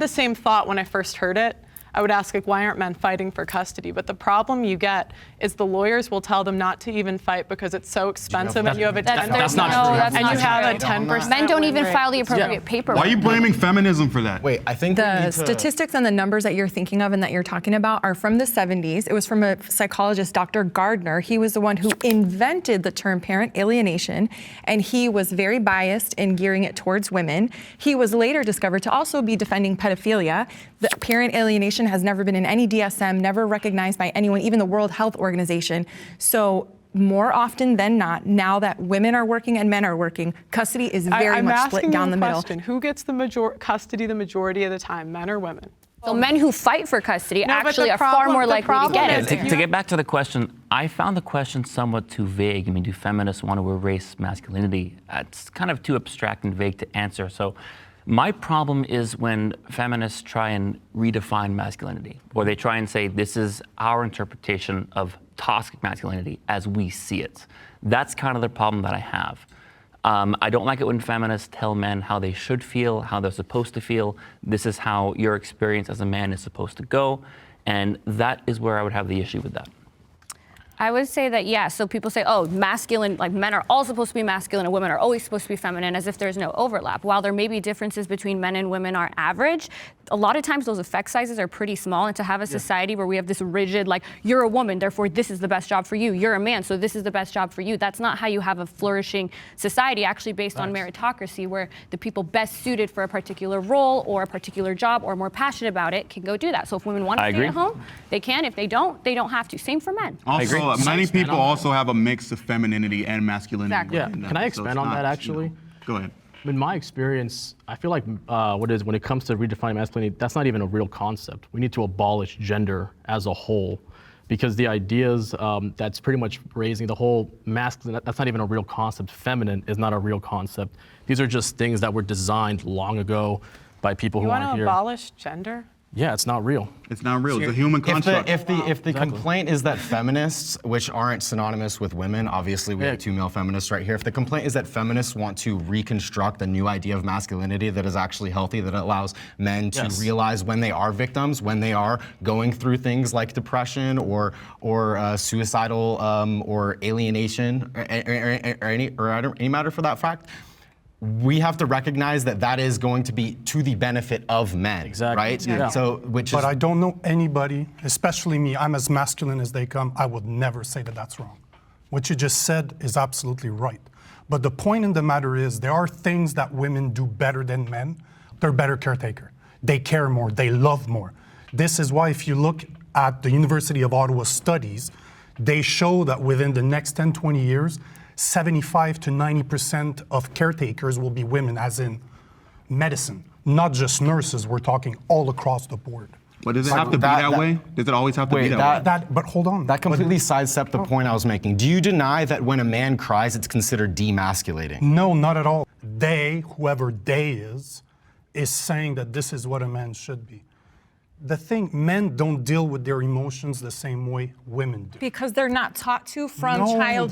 same thought when I first heard it. I would ask, like, why aren't men fighting for custody? But the problem you get is the lawyers will tell them not to even fight because it's so expensive and you have a 10%. That's not true. And you have a 10%. Men don't even win file rate. the appropriate paperwork. Why are you blaming feminism for that? Wait, I think we The need to- statistics and the numbers that you're thinking of and that you're talking about are from the 70s. It was from a psychologist, Dr. Gardner. He was the one who invented the term parent alienation, and he was very biased in gearing it towards women. He was later discovered to also be defending pedophilia. The parent alienation has never been in any DSM, never recognized by anyone, even the World Health Organization. So more often than not, now that women are working and men are working, custody is very much split down the middle. Who gets the custody the majority of the time, men or women? So men who fight for custody No, but actually the are far problem- more the likely to problem get is it. if To get back to the question, I found the question somewhat too vague. I mean, do feminists want to erase masculinity? It's kind of too abstract and vague to answer. So my problem is when feminists try and redefine masculinity, or they try and say this is our interpretation of toxic masculinity as we see it. That's kind of the problem that I have. I don't like it when feminists tell men how they should feel, how they're supposed to feel. This is how your experience as a man is supposed to go. And that is where I would have the issue with that. I would say that, yeah. So people say, oh, masculine, like men are all supposed to be masculine and women are always supposed to be feminine, as if there's no overlap. While there may be differences between men and women are average, a lot of times those effect sizes are pretty small. And to have a society where we have this rigid, like, you're a woman, therefore this is the best job for you. You're a man, so this is the best job for you. That's not how you have a flourishing society, actually based on meritocracy, where the people best suited for a particular role or a particular job or more passionate about it can go do that. So if women want to stay at home, they can. If they don't have to. Same for men. Also, many people also have a mix of femininity and masculinity. Exactly. Yeah, within them. can I So expand it's on not, that actually? Go ahead. In my experience, I feel like when it comes to redefining masculinity, that's not even a real concept. We need to abolish gender as a whole, because the ideas that's pretty much raising the whole masculine, that's not even a real concept. Feminine is not a real concept. These are just things that were designed long ago by people who You want aren't to here. abolish gender? Yeah, it's not real. It's not real. It's a human construct. If the complaint is that feminists, which aren't synonymous with women, obviously we have two male feminists right here. If the complaint is that feminists want to reconstruct a new idea of masculinity that is actually healthy, that allows men to realize when they are victims, when they are going through things like depression or suicidal or alienation or any matter for that fact, we have to recognize that that is going to be to the benefit of men, right? Yeah. So, But I don't know anybody, especially me, I'm as masculine as they come, I would never say that that's wrong. What you just said is absolutely right. But the point in the matter is there are things that women do better than men. They're better caretaker. They care more, they love more. This is why if you look at the University of Ottawa studies, they show that within the next 10, 20 years, 75 to 90% of caretakers will be women, as in medicine, not just nurses. We're talking all across the board. But does it have to be that way? Does it always have to be that way? But hold on. That completely sidestepped the point I was making. Do you deny that when a man cries, it's considered demasculating? No, not at all. They, whoever they is saying that this is what a man should be. The thing, men don't deal with their emotions the same way women do. Because they're not taught to from No, childhood.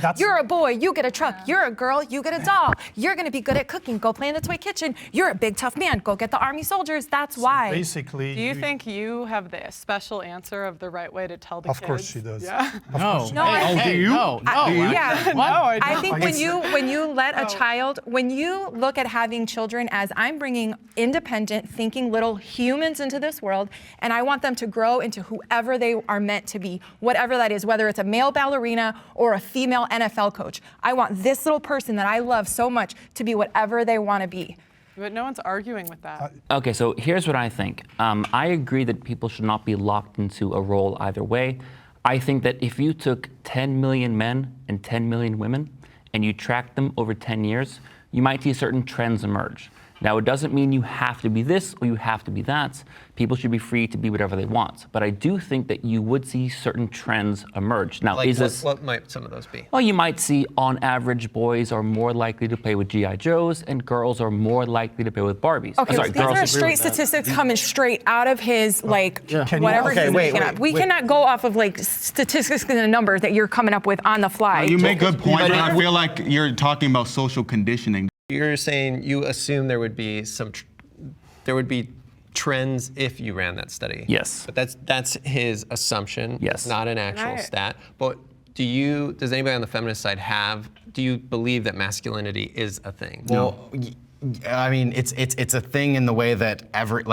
that's You're a boy, you get a truck. You're a girl, you get a doll. You're going to be good at cooking. Go play in the toy kitchen. You're a big tough man. Go get the army soldiers. That's why. Basically, Do you think you have the special answer of the right way to tell the kids? Of course she does. Yeah. No. No, I think- do you? No. Yeah. No, I don't. I think when you let a child, when you look at having children as I'm bringing independent, thinking little humans into this world, and I want them to grow into whoever they are meant to be, whatever that is, whether it's a male ballerina or a female NFL coach. I want this little person that I love so much to be whatever they want to be. But no one's arguing with that. Okay, so here's what I think. I agree that people should not be locked into a role either way. I think that if you took 10 million men and 10 million women and you tracked them over 10 years, you might see certain trends emerge. Now, it doesn't mean you have to be this or you have to be that. People should be free to be whatever they want. But I do think that you would see certain trends emerge. Now, Like what might some of those be? Well, you might see, on average, boys are more likely to play with G.I. Joes and girls are more likely to play with Barbies. Okay, Sorry, so these girls are agree straight with that. statistics coming straight out of his, whatever he's making up. We cannot go off of, statistics and the numbers that you're coming up with on the fly. You make good points, but I feel like you're talking about social conditioning. You're saying you assume there would be there would be trends if you ran that study. Yes. But that's his assumption. Yes. It's not an actual Right. stat. But does anybody on the feminist side do you believe that masculinity is a thing? Well, I mean, it's a thing in the way that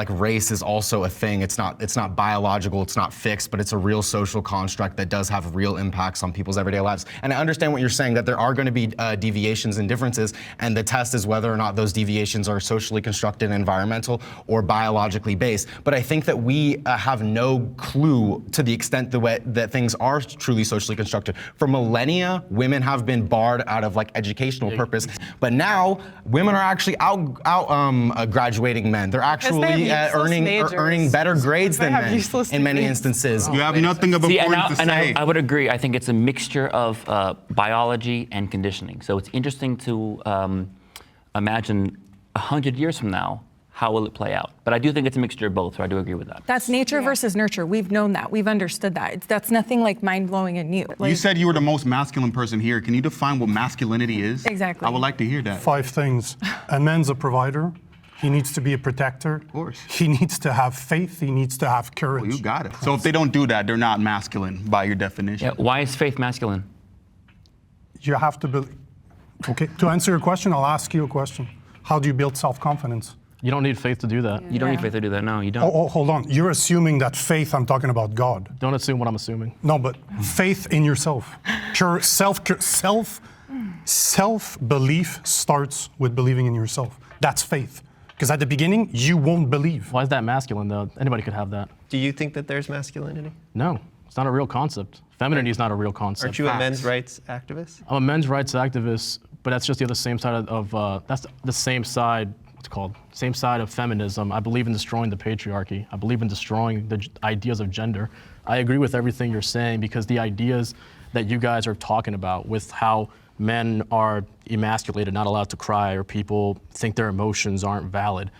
race is also a thing. It's not biological, it's not fixed, but it's a real social construct that does have real impacts on people's everyday lives. And I understand what you're saying, that there are going to be deviations and differences, and the test is whether or not those deviations are socially constructed, environmental, or biologically based. But I think that we have no clue to the extent that things are truly socially constructed. For millennia, women have been barred out of educational purpose, but now women are actually graduating men. They're actually earning better grades than men in many instances. You have nothing of importance to say. I would agree. I think it's a mixture of biology and conditioning. So it's interesting to imagine 100 years from now, how will it play out? But I do think it's a mixture of both, so I do agree with that. That's nature versus nurture. We've known that. We've understood that. That's nothing mind-blowing and new. You said you were the most masculine person here. Can you define what masculinity is? Exactly. I would like to hear that. 5 things. A man's a provider. He needs to be a protector. Of course. He needs to have faith. He needs to have courage. Well, you got it. So if they don't do that, they're not masculine by your definition. Yeah, why is faith masculine? You have to believe. Okay, to answer your question, I'll ask you a question. How do you build self-confidence? You don't need faith to do that. You don't need faith to do that. No, you don't. Oh, hold on. You're assuming that faith, I'm talking about God. Don't assume what I'm assuming. No, but faith in yourself. Pure self-belief starts with believing in yourself. That's faith. Because at the beginning, you won't believe. Why is that masculine, though? Anybody could have that. Do you think that there's masculinity? No, it's not a real concept. Femininity is not a real concept. Aren't you a men's rights activist? I'm a men's rights activist, but that's just the other same side that's the same side, what's it called? Same side of feminism. I believe in destroying the patriarchy. I believe in destroying the ideas of gender. I agree with everything you're saying because the ideas that you guys are talking about with how men are emasculated, not allowed to cry, or people think their emotions aren't valid.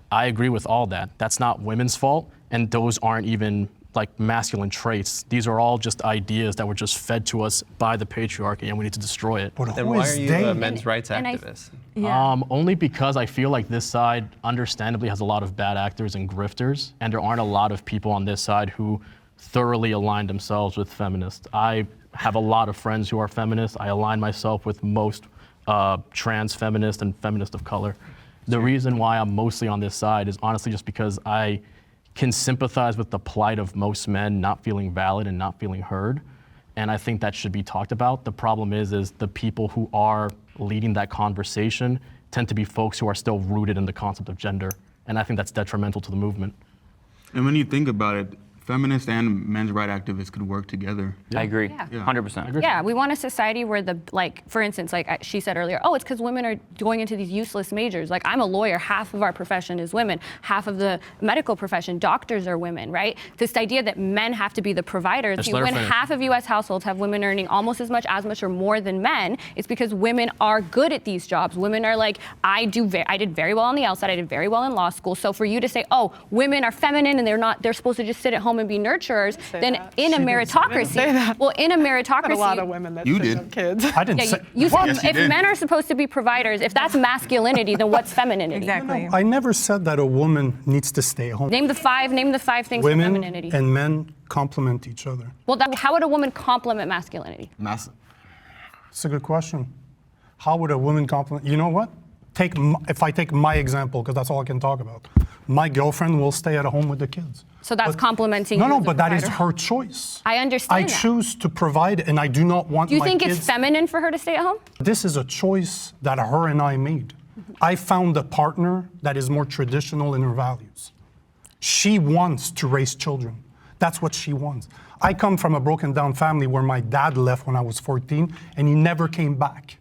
I agree with all that. That's not women's fault, and those aren't even like masculine traits. These are all just ideas that were just fed to us by the patriarchy, and we need to destroy it. But Then who why is are you they? a men's rights And I- activist? Only because I feel like this side understandably has a lot of bad actors and grifters, and there aren't a lot of people on this side who thoroughly align themselves with feminists. I have a lot of friends who are feminists. I align myself with most trans feminists and feminists of color. The reason why I'm mostly on this side is honestly just because I can sympathize with the plight of most men not feeling valid and not feeling heard. And I think that should be talked about. The problem is the people who are leading that conversation tend to be folks who are still rooted in the concept of gender. And I think that's detrimental to the movement. And when you think about it, feminists and men's rights activists could work together. I agree. Yeah. 100%. Yeah, we want a society where for instance, like she said earlier, oh, it's because women are going into these useless majors. Like I'm a lawyer, half of our profession is women, half of the medical profession, doctors are women, right? This idea that men have to be the providers. Just let her When finish. half of U.S. households have women earning almost as much, or more than men, it's because women are good at these jobs. Women are like, I did very well on the outside, I did very well in law school. So for you to say, oh, women are feminine and they're supposed to just sit at home and be nurturers, then that. in a She meritocracy, say that. well, in a Got meritocracy, a lot of women that You shouldn't did. have kids. I didn't yeah, say. you said Yes, you if did. men are supposed to be providers, if that's masculinity, then what's femininity? Exactly. I never said that a woman needs to stay home. Name the five things for Women femininity. and men complement each other. Well, how would a woman complement masculinity? It's a good question. How would a woman complement? You know what? If I take my example, because that's all I can talk about. My girlfriend will stay at home with the kids. So that's complimenting No, you no, as a but that is provider. her choice. I understand I that. choose to provide, and I do not want Do you my think kids. it's feminine for her to stay at home? This is a choice that her and I made. I found a partner that is more traditional in her values. She wants to raise children. That's what she wants. I come from a broken down family where my dad left when I was 14 and he never came back.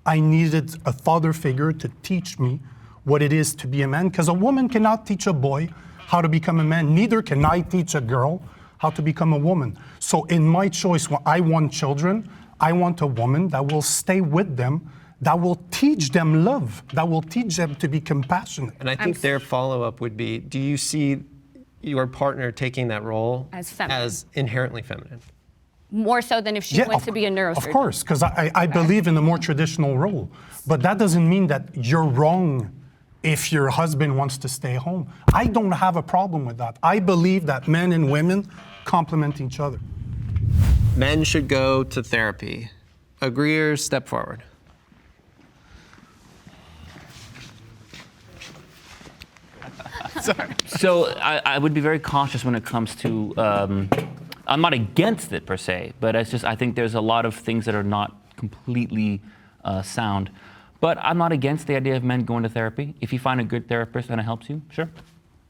I needed a father figure to teach me what it is to be a man, because a woman cannot teach a boy how to become a man. Neither can I teach a girl how to become a woman. So in my choice, when I want children, I want a woman that will stay with them, that will teach them love, that will teach them to be compassionate. And I think their follow-up would be, do you see your partner taking that role As feminine. as inherently feminine? More so than if she went to be a neurosurgeon. Of course, because I believe in a more traditional role. But that doesn't mean that you're wrong if your husband wants to stay home. I don't have a problem with that. I believe that men and women complement each other. Men should go to therapy. Agree or step forward? So I would be very cautious when it comes to, I'm not against it per se, but it's just, I think there's a lot of things that are not completely sound. But I'm not against the idea of men going to therapy. If you find a good therapist and it helps you, sure.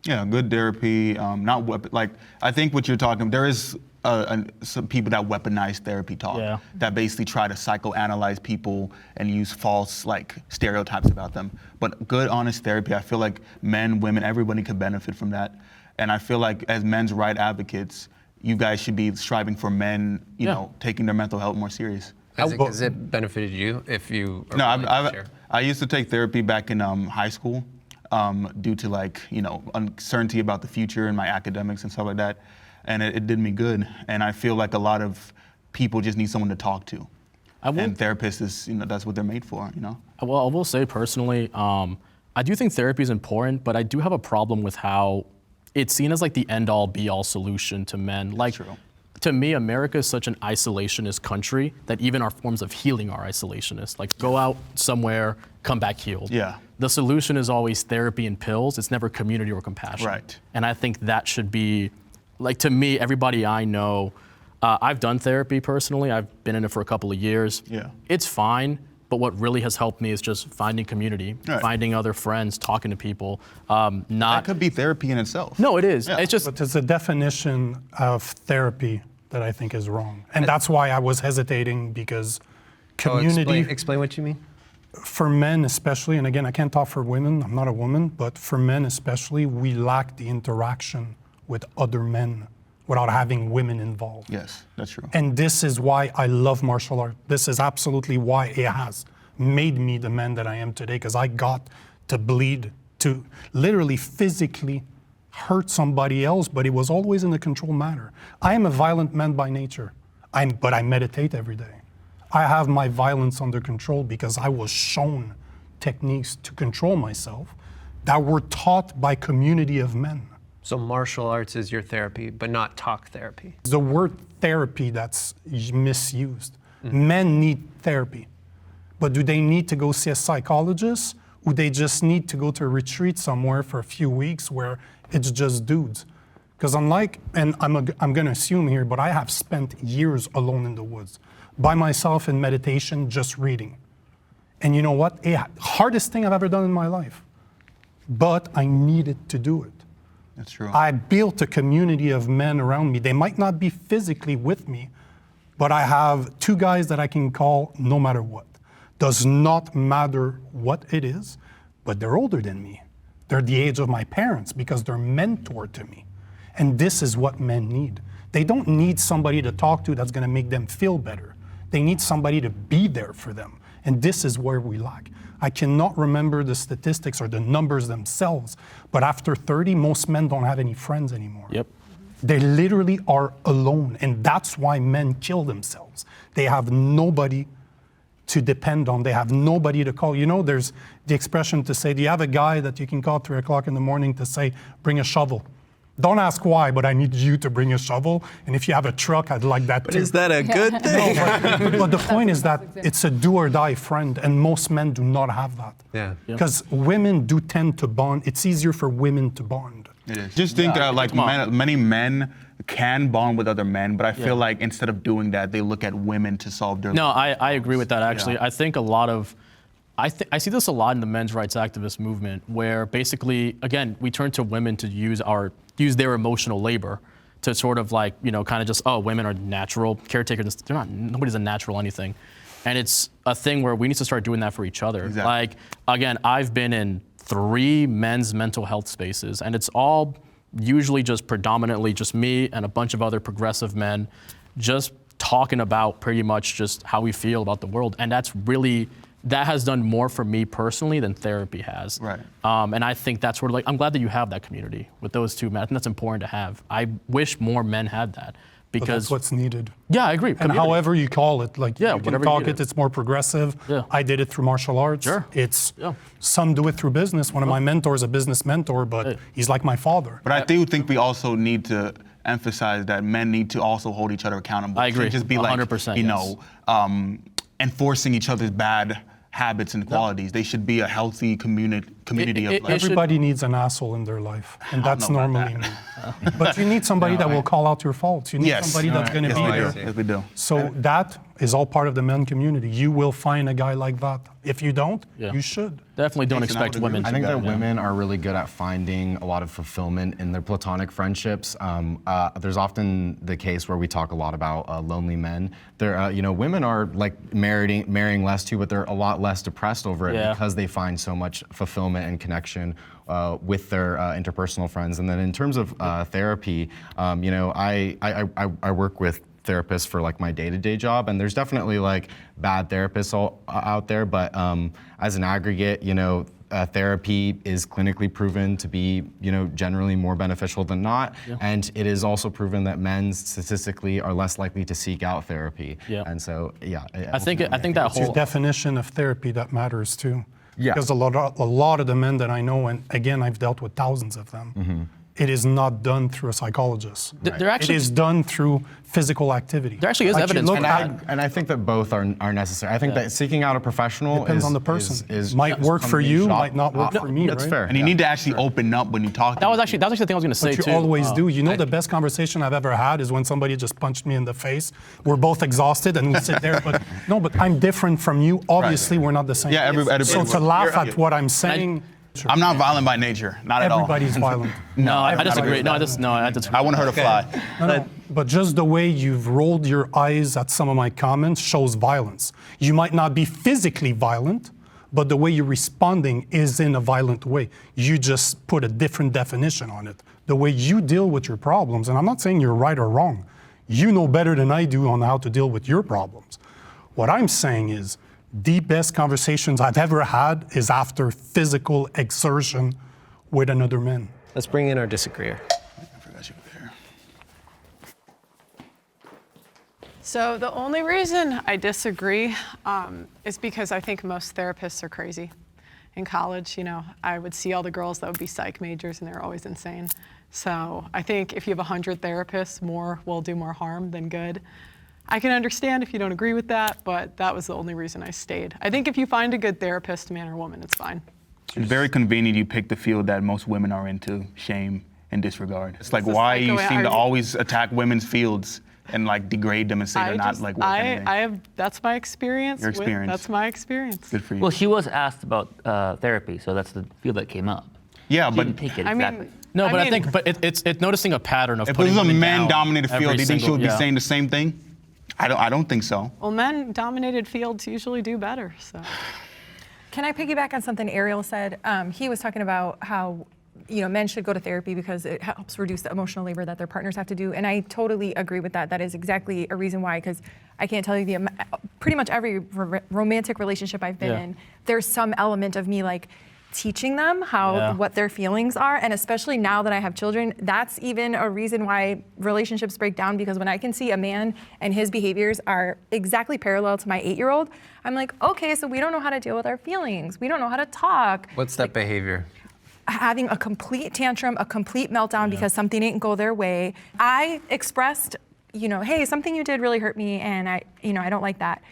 Yeah, good therapy. I think what you're talking, there is some people that weaponize therapy talk. Yeah. That basically try to psychoanalyze people and use false stereotypes about them. But good, honest therapy, I feel like men, women, everybody could benefit from that. And I feel like as men's right advocates, you guys should be striving for men, you know, taking their mental health more serious. Has it benefited you if you are No, willing to share? I used to take therapy back in high school due to uncertainty about the future and my academics and stuff like that. And it did me good. And I feel like a lot of people just need someone to talk to. And therapists is, that's what they're made for, Well, I will say personally, I do think therapy is important, but I do have a problem with how it's seen as like the end-all, be-all solution to men. Like, to me, America is such an isolationist country that even our forms of healing are isolationist. Like, go out somewhere, come back healed. Yeah. The solution is always therapy and pills. It's never community or compassion. Right. And I think that should be, like, to me, everybody I know, I've done therapy personally. I've been in it for a couple of years. Yeah. It's fine. But what really has helped me is just finding community, finding other friends, talking to people. That could be therapy in itself. No, it is. Yeah. It's just But there's a definition of therapy that I think is wrong. And that's why I was hesitating, because community, Explain what you mean. for men especially, and again, I can't talk for women, I'm not a woman, but for men especially, we lack the interaction with other men without having women involved. Yes, that's true. And this is why I love martial art. This is absolutely why it has made me the man that I am today, because I got to bleed, to literally physically hurt somebody else, but it was always in a controlled manner. I am a violent man by nature, but I meditate every day. I have my violence under control because I was shown techniques to control myself that were taught by community of men. So martial arts is your therapy, but not talk therapy. The word therapy that's misused. Men need therapy, but do they need to go see a psychologist, or they just need to go to a retreat somewhere for a few weeks where it's just dudes? Because unlike, and I'm gonna assume here, but I have spent years alone in the woods, by myself in meditation, just reading. And you know what? Hardest thing I've ever done in my life, but I needed to do it. That's true. I built a community of men around me. They might not be physically with me, but I have two guys that I can call no matter what. Does not matter what it is, but they're older than me. They're the age of my parents because they're mentor to me. And this is what men need. They don't need somebody to talk to that's gonna make them feel better. They need somebody to be there for them. And this is where we lack. I cannot remember the statistics or the numbers themselves, but after 30, most men don't have any friends anymore. Yep. They literally are alone, and that's why men kill themselves. They have nobody to depend on. They have nobody to call. You know, there's the expression to say, do you have a guy that you can call 3 o'clock in the morning to say, bring a shovel? Don't ask why, but I need you to bring a shovel. And if you have a truck, I'd like that too. Is that a good thing? But the point is that it's a do or die friend, and most men do not have that. Yeah. Because women do tend to bond. It's easier for women to bond. It is. Just think that like many men can bond with other men, but I feel like instead of doing that, they look at women to solve their. No, I agree with that actually. I think a lot of, I see this a lot in the men's rights activist movement, where basically, again, we turn to women to use their emotional labor to sort of like, you know, kind of just, oh, women are natural caretakers. They're not, nobody's a natural anything. And it's a thing where we need to start doing that for each other. Exactly. Like, again, I've been in 3 men's mental health spaces, and it's all usually just predominantly just me and a bunch of other progressive men just talking about pretty much just how we feel about the world. And that's really, that has done more for me personally than therapy has. Right. And I think that's sort of like, I'm glad that you have that community with those two men. I think that's important to have. I wish more men had that, But because that's what's needed. yeah, I agree. And Community. however you call it, like Yeah, you can whatever talk you do. it's more progressive. Yeah. I did it through martial arts. Sure. It's Yeah. some do it through business. One of my mentors, a business mentor, but Hey. he's like my father. But I do think we also need to emphasize that men need to also hold each other accountable. I agree. Can't just be like, 100%, you yes. know, enforcing each other's bad habits and qualities. They should be a healthy community of like, Everybody needs an asshole in their life, and that's know about normally me. But you need somebody that will call out your faults. You need yes, somebody that's going to yes, be we there. do. Yes, we do. So that is all part of the men community. You will find a guy like that. If you don't, Yeah. you should. Definitely don't Jason, I expect would agree. women to I think do that women are really good at finding a lot of fulfillment in their platonic friendships. There's often the case where we talk a lot about lonely men. There, you know, women are like marrying less too, but they're a lot less depressed over it because they find so much fulfillment and connection with their interpersonal friends. And then in terms of therapy, you know, I work with therapists for like my day-to-day job, and there's definitely like bad therapists out there, but as an aggregate, you know, therapy is clinically proven to be, you know, generally more beneficial than not, and it is also proven that men statistically are less likely to seek out therapy. And so, yeah. I think that It's your whole definition of therapy that matters too. Yeah. Because a lot of the men that I know, and again, I've dealt with thousands of them, it is not done through a psychologist. There actually- it is done through physical activity. There actually is evidence look for that. And I think that both are necessary. I think that seeking out a professional Depends is, on the person. is Might work for you, combination. might not work for me, That's right? fair. And you need to actually open up when you talk to That was these actually the thing I was going to say But too. you always do. You know, the best conversation I've ever had is when somebody just punched me in the face. We're both exhausted and we sit there, but no, but I'm different from you. Obviously, we're not the same. Yeah, everybody- So to laugh at what I'm saying, I'm not violent by nature, not at all. everybody's violent. No, I everybody disagree. is No, I violent. disagree. I want her to fly. No, but just the way you've rolled your eyes at some of my comments shows violence. You might not be physically violent, but the way you're responding is in a violent way. You just put a different definition on it. The way you deal with your problems, and I'm not saying you're right or wrong. You know better than I do on how to deal with your problems. What I'm saying is the best conversations I've ever had is after physical exertion with another man. Let's bring in our disagreeer. I forgot you were there. So the only reason I disagree is because I think most therapists are crazy. In college, I would see all the girls that would be psych majors and they're always insane. So I think if you have 100 therapists, more will do more harm than good. I can understand if you don't agree with that, but that was the only reason I stayed. I think if you find a good therapist, man or woman, it's fine. It's very convenient you pick the field that most women are into, shame and disregard. It's like It's why like, you are seem to you- always attack women's fields and like degrade them and say they're not like worth anything. That's my experience. Your experience. That's my experience. Good for you. Well, she was asked about therapy, so that's the field that came up. yeah, She but didn't take it I exactly. mean, No, but I mean- think it's noticing a pattern of if it putting was a women down man-dominated every field, do you think she single- would be yeah. saying the same thing? I don't think so. Well, men-dominated fields usually do better, so. Can I piggyback on something Ariel said? He was talking about how men should go to therapy because it helps reduce the emotional labor that their partners have to do, and I totally agree with that. That is exactly a reason why. Because I can't tell you pretty much every romantic relationship I've been Yeah. in, there's some element of me like teaching them what their feelings are, and especially now that I have children, that's even a reason why relationships break down, because when I can see a man and his behaviors are exactly parallel to my 8-year-old, I'm like, okay, so we don't know how to deal with our feelings. We don't know how to talk. What's that behavior? Having a complete tantrum, a complete meltdown because something didn't go their way. I expressed, hey, something you did really hurt me, and I don't like that.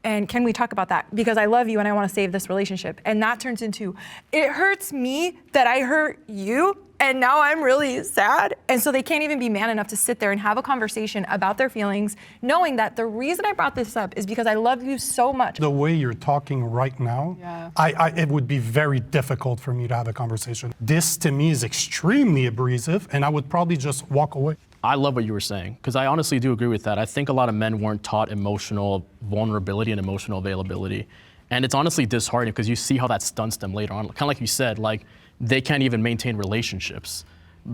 And can we talk about that? Because I love you and I want to save this relationship. And that turns into, it hurts me that I hurt you, and now I'm really sad. And so they can't even be man enough to sit there and have a conversation about their feelings, knowing that the reason I brought this up is because I love you so much. The way you're talking right now, it would be very difficult for me to have a conversation. This to me is extremely abrasive, and I would probably just walk away. I love what you were saying, because I honestly do agree with that. I think a lot of men weren't taught emotional vulnerability and emotional availability. And it's honestly disheartening because you see how that stunts them later on. Kind of like you said, like they can't even maintain relationships.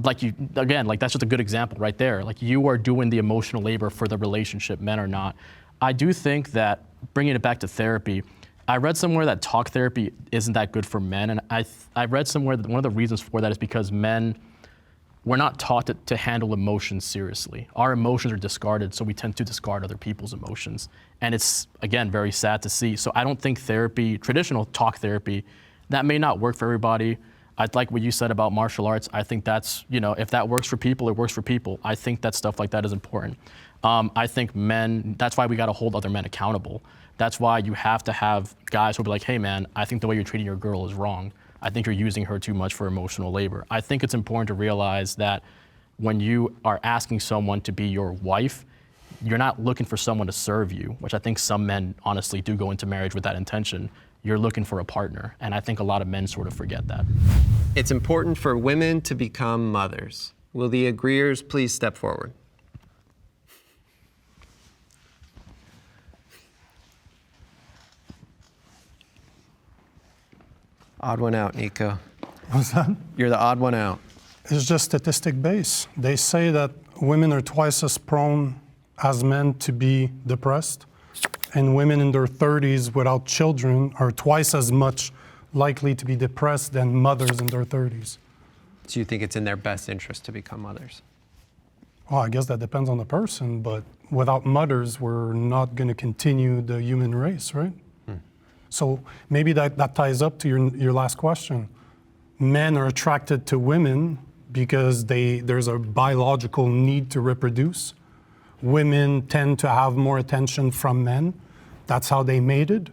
Like that's just a good example right there. Like you are doing the emotional labor for the relationship, men are not. I do think that bringing it back to therapy, I read somewhere that talk therapy isn't that good for men. And I read somewhere that one of the reasons for that is because men, we're not taught to handle emotions seriously. Our emotions are discarded, so we tend to discard other people's emotions. And it's, again, very sad to see. So I don't think therapy, traditional talk therapy, that may not work for everybody. I like what you said about martial arts. I think that's, if that works for people, it works for people. I think that stuff like that is important. I think men, that's why we gotta hold other men accountable. That's why you have to have guys who'll be like, hey man, I think the way you're treating your girl is wrong. I think you're using her too much for emotional labor. I think it's important to realize that when you are asking someone to be your wife, you're not looking for someone to serve you, which I think some men honestly do go into marriage with that intention. You're looking for a partner, and I think a lot of men sort of forget that. It's important for women to become mothers. Will the agreeers please step forward? Odd one out, Nico. What's that? You're the odd one out. It's just statistic based. They say that women are twice as prone as men to be depressed, and women in their 30s without children are twice as much likely to be depressed than mothers in their 30s. So you think it's in their best interest to become mothers? Well, I guess that depends on the person, but without mothers, we're not going to continue the human race, right? So maybe that ties up to your last question. Men are attracted to women because there's a biological need to reproduce. Women tend to have more attention from men. That's how they mated.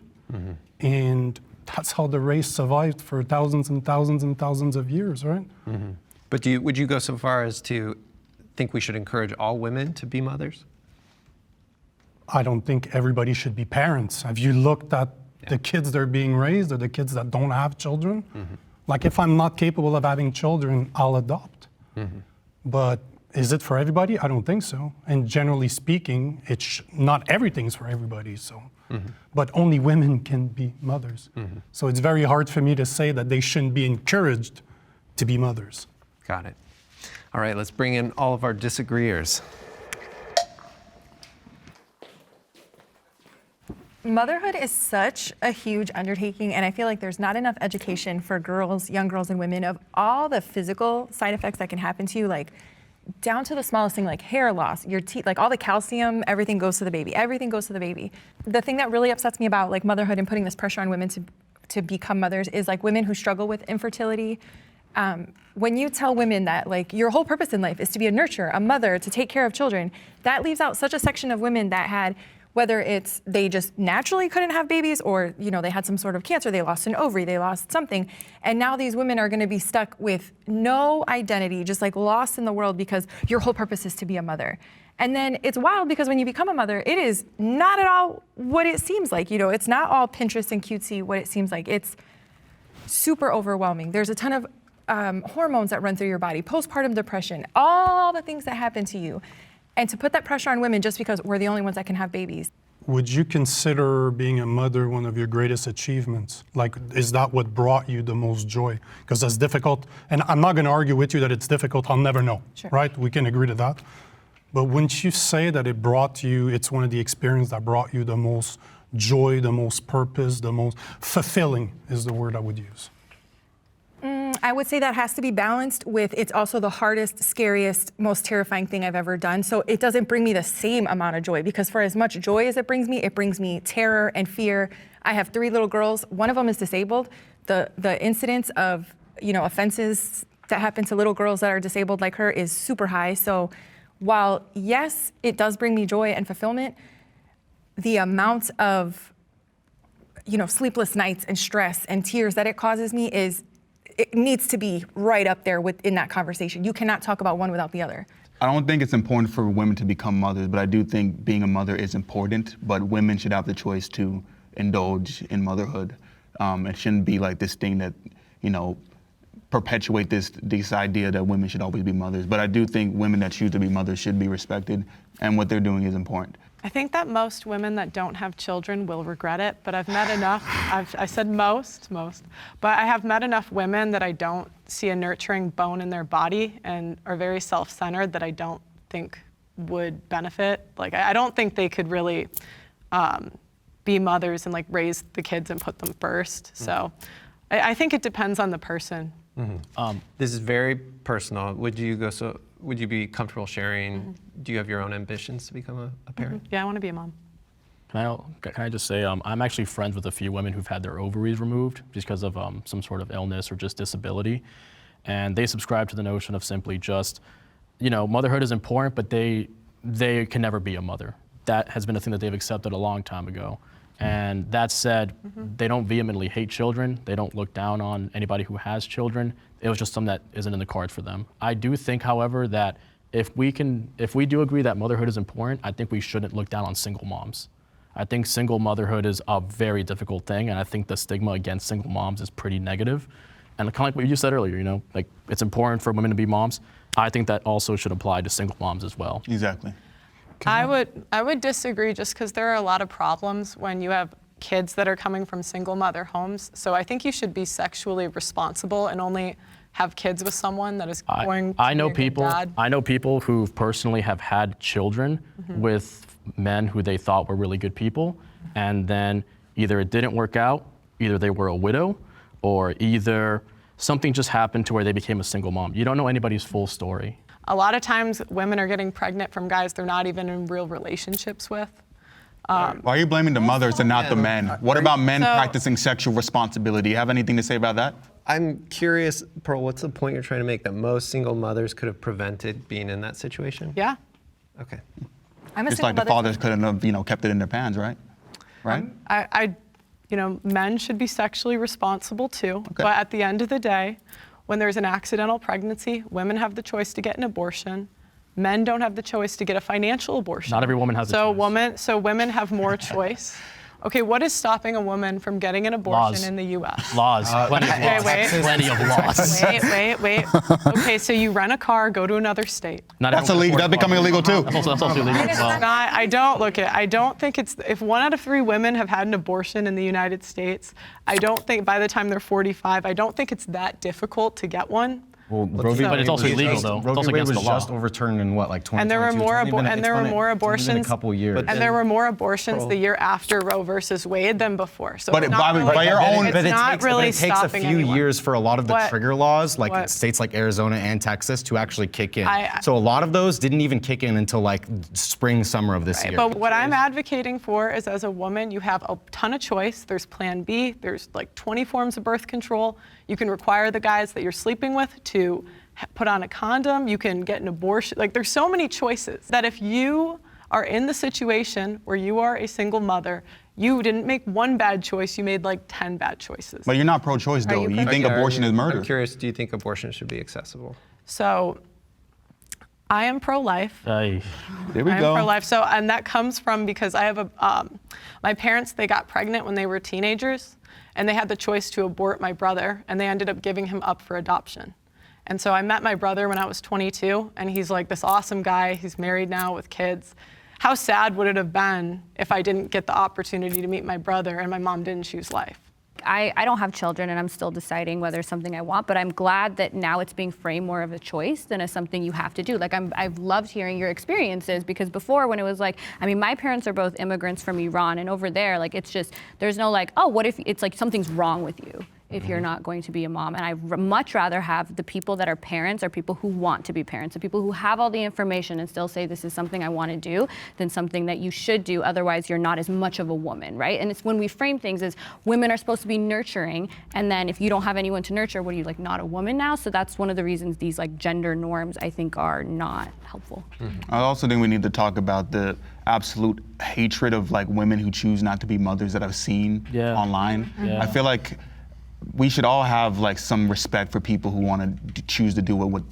And that's how the race survived for thousands and thousands and thousands of years, right? But would you go so far as to think we should encourage all women to be mothers? I don't think everybody should be parents. Have you looked at the kids that are being raised or the kids that don't have children? Like if I'm not capable of having children, I'll adopt. But is it for everybody? I don't think so. And generally speaking, not everything's for everybody. So, but only women can be mothers. So it's very hard for me to say that they shouldn't be encouraged to be mothers. Got it. All right, let's bring in all of our disagreeers. Motherhood is such a huge undertaking, and I feel like there's not enough education for girls, young girls and women, of all the physical side effects that can happen to you, like down to the smallest thing, like hair loss, your teeth, like all the calcium, everything goes to the baby. Everything goes to the baby. The thing that really upsets me about like motherhood and putting this pressure on women to become mothers is like women who struggle with infertility. When you tell women that like your whole purpose in life is to be a nurturer, a mother, to take care of children, that leaves out such a section of women that had, whether it's they just naturally couldn't have babies or, you know, they had some sort of cancer, they lost an ovary, they lost something. And now these women are gonna be stuck with no identity, just like lost in the world because your whole purpose is to be a mother. And then it's wild because when you become a mother, it is not at all what it seems like. You know, it's not all Pinterest and cutesy what it seems like. It's super overwhelming. There's a ton of hormones that run through your body, postpartum depression, all the things that happen to you. And to put that pressure on women just because we're the only ones that can have babies. Would you consider being a mother one of your greatest achievements? Like, is that what brought you the most joy? Because that's difficult, and I'm not gonna argue with you that it's difficult, I'll never know, right? We can agree to that. But wouldn't you say that it's one of the experiences that brought you the most joy, the most purpose, the most fulfilling is the word I would use? I would say that has to be balanced with it's also the hardest, scariest, most terrifying thing I've ever done. So it doesn't bring me the same amount of joy because for as much joy as it brings me terror and fear. I have 3 little girls. One of them is disabled. The incidence of, you know, offenses that happen to little girls that are disabled like her is super high. So while yes, it does bring me joy and fulfillment, the amount of, you know, sleepless nights and stress and tears that it causes me it needs to be right up there in that conversation. You cannot talk about one without the other. I don't think it's important for women to become mothers, but I do think being a mother is important, but women should have the choice to indulge in motherhood. It shouldn't be like this thing that, you know, perpetuate this idea that women should always be mothers. But I do think women that choose to be mothers should be respected, and what they're doing is important. I think that most women that don't have children will regret it, but I've met enough, I said most, but I have met enough women that I don't see a nurturing bone in their body and are very self-centered that I don't think would benefit. Like, I don't think they could really be mothers and like raise the kids and put them first. So I think it depends on the person. This is very personal. Would you be comfortable sharing, do you have your own ambitions to become a parent? Yeah, I want to be a mom. Can I just say, I'm actually friends with a few women who've had their ovaries removed just because of some sort of illness or just disability. And they subscribe to the notion of simply just, you know, motherhood is important, but they can never be a mother. That has been a thing that they've accepted a long time ago. And that said, they don't vehemently hate children. They don't look down on anybody who has children. It was just something that isn't in the cards for them. I do think, however, that if we do agree that motherhood is important, I think we shouldn't look down on single moms. I think single motherhood is a very difficult thing, and I think the stigma against single moms is pretty negative. And kind of like what you said earlier, you know, like it's important for women to be moms. I think that also should apply to single moms as well. Exactly. I would disagree just because there are a lot of problems when you have kids that are coming from single mother homes. So I think you should be sexually responsible and only have kids with someone that is going to be a good dad. I know people who personally have had children with men who they thought were really good people, and then either it didn't work out, either they were a widow, or either something just happened to where they became a single mom. You don't know anybody's full story. A lot of times women are getting pregnant from guys they're not even in real relationships with. Why are you blaming the mothers and not the men? What about men practicing sexual responsibility? Do you have anything to say about that? I'm curious, Pearl, what's the point you're trying to make, that most single mothers could have prevented being in that situation? Yeah. Okay. I'm a Just single like the mother. fathers couldn't have, kept it in their pants, right? Right? Men should be sexually responsible too. But at the end of the day, when there's an accidental pregnancy, women have the choice to get an abortion. Men don't have the choice to get a financial abortion. Not every woman has a choice. So women have more choice. Okay, what is stopping a woman from getting an abortion Laws. in the U.S.? Laws. Plenty of laws. wait. Plenty of laws. Wait. Okay, so you rent a car, go to another state. That's illegal. That's becoming illegal too. That's also illegal as well. I don't think it's, if 1 out of 3 women have had an abortion in the United States, I don't think by the time they're 45, I don't think it's that difficult to get one. Well, Roe v. But it's also Wade illegal, was- though. Roe It's also v. Wade against was the law. just overturned in what, like 2022? And there were more It's only been- and there it's were been- more it's only abortions. been a couple years. And there were more abortions the year after Roe versus Wade than before. So But it's by- not really, by your own- it's But not really it takes a stopping few anyone. years for a lot of the What? trigger laws, like What? states like Arizona and Texas, to actually kick in. I- So a lot of those didn't even kick in until like spring, summer of this year. But what I'm advocating for is, as a woman, you have a ton of choice. There's Plan B. There's like 20 forms of birth control. You can require the guys that you're sleeping with to put on a condom. You can get an abortion. Like, there's so many choices that if you are in the situation where you are a single mother, you didn't make one bad choice, you made like 10 bad choices. But you're not pro-choice though. You think abortion is murder. I'm curious, do you think abortion should be accessible? So I am pro-life. Aye. There we I'm go. pro-life. So, and that comes from because I have my parents, they got pregnant when they were teenagers, and they had the choice to abort my brother, and they ended up giving him up for adoption. And so I met my brother when I was 22, and he's like this awesome guy. He's married now with kids. How sad would it have been if I didn't get the opportunity to meet my brother and my mom didn't choose life? I don't have children, and I'm still deciding whether it's something I want, but I'm glad that now it's being framed more of a choice than as something you have to do. Like, I've loved hearing your experiences, because before, when it was like, I mean, my parents are both immigrants from Iran, and over there, like, it's just, there's no like, oh, what if, it's like something's wrong with you if you're not going to be a mom. And I'd much rather have the people that are parents are people who want to be parents, the people who have all the information and still say this is something I want to do, than something that you should do, otherwise you're not as much of a woman, right? And it's when we frame things as women are supposed to be nurturing, and then if you don't have anyone to nurture, what are you, like, not a woman now? So that's one of the reasons these like gender norms, I think, are not helpful. I also think we need to talk about the absolute hatred of like women who choose not to be mothers that I've seen online. I feel like we should all have like some respect for people who want to choose to do what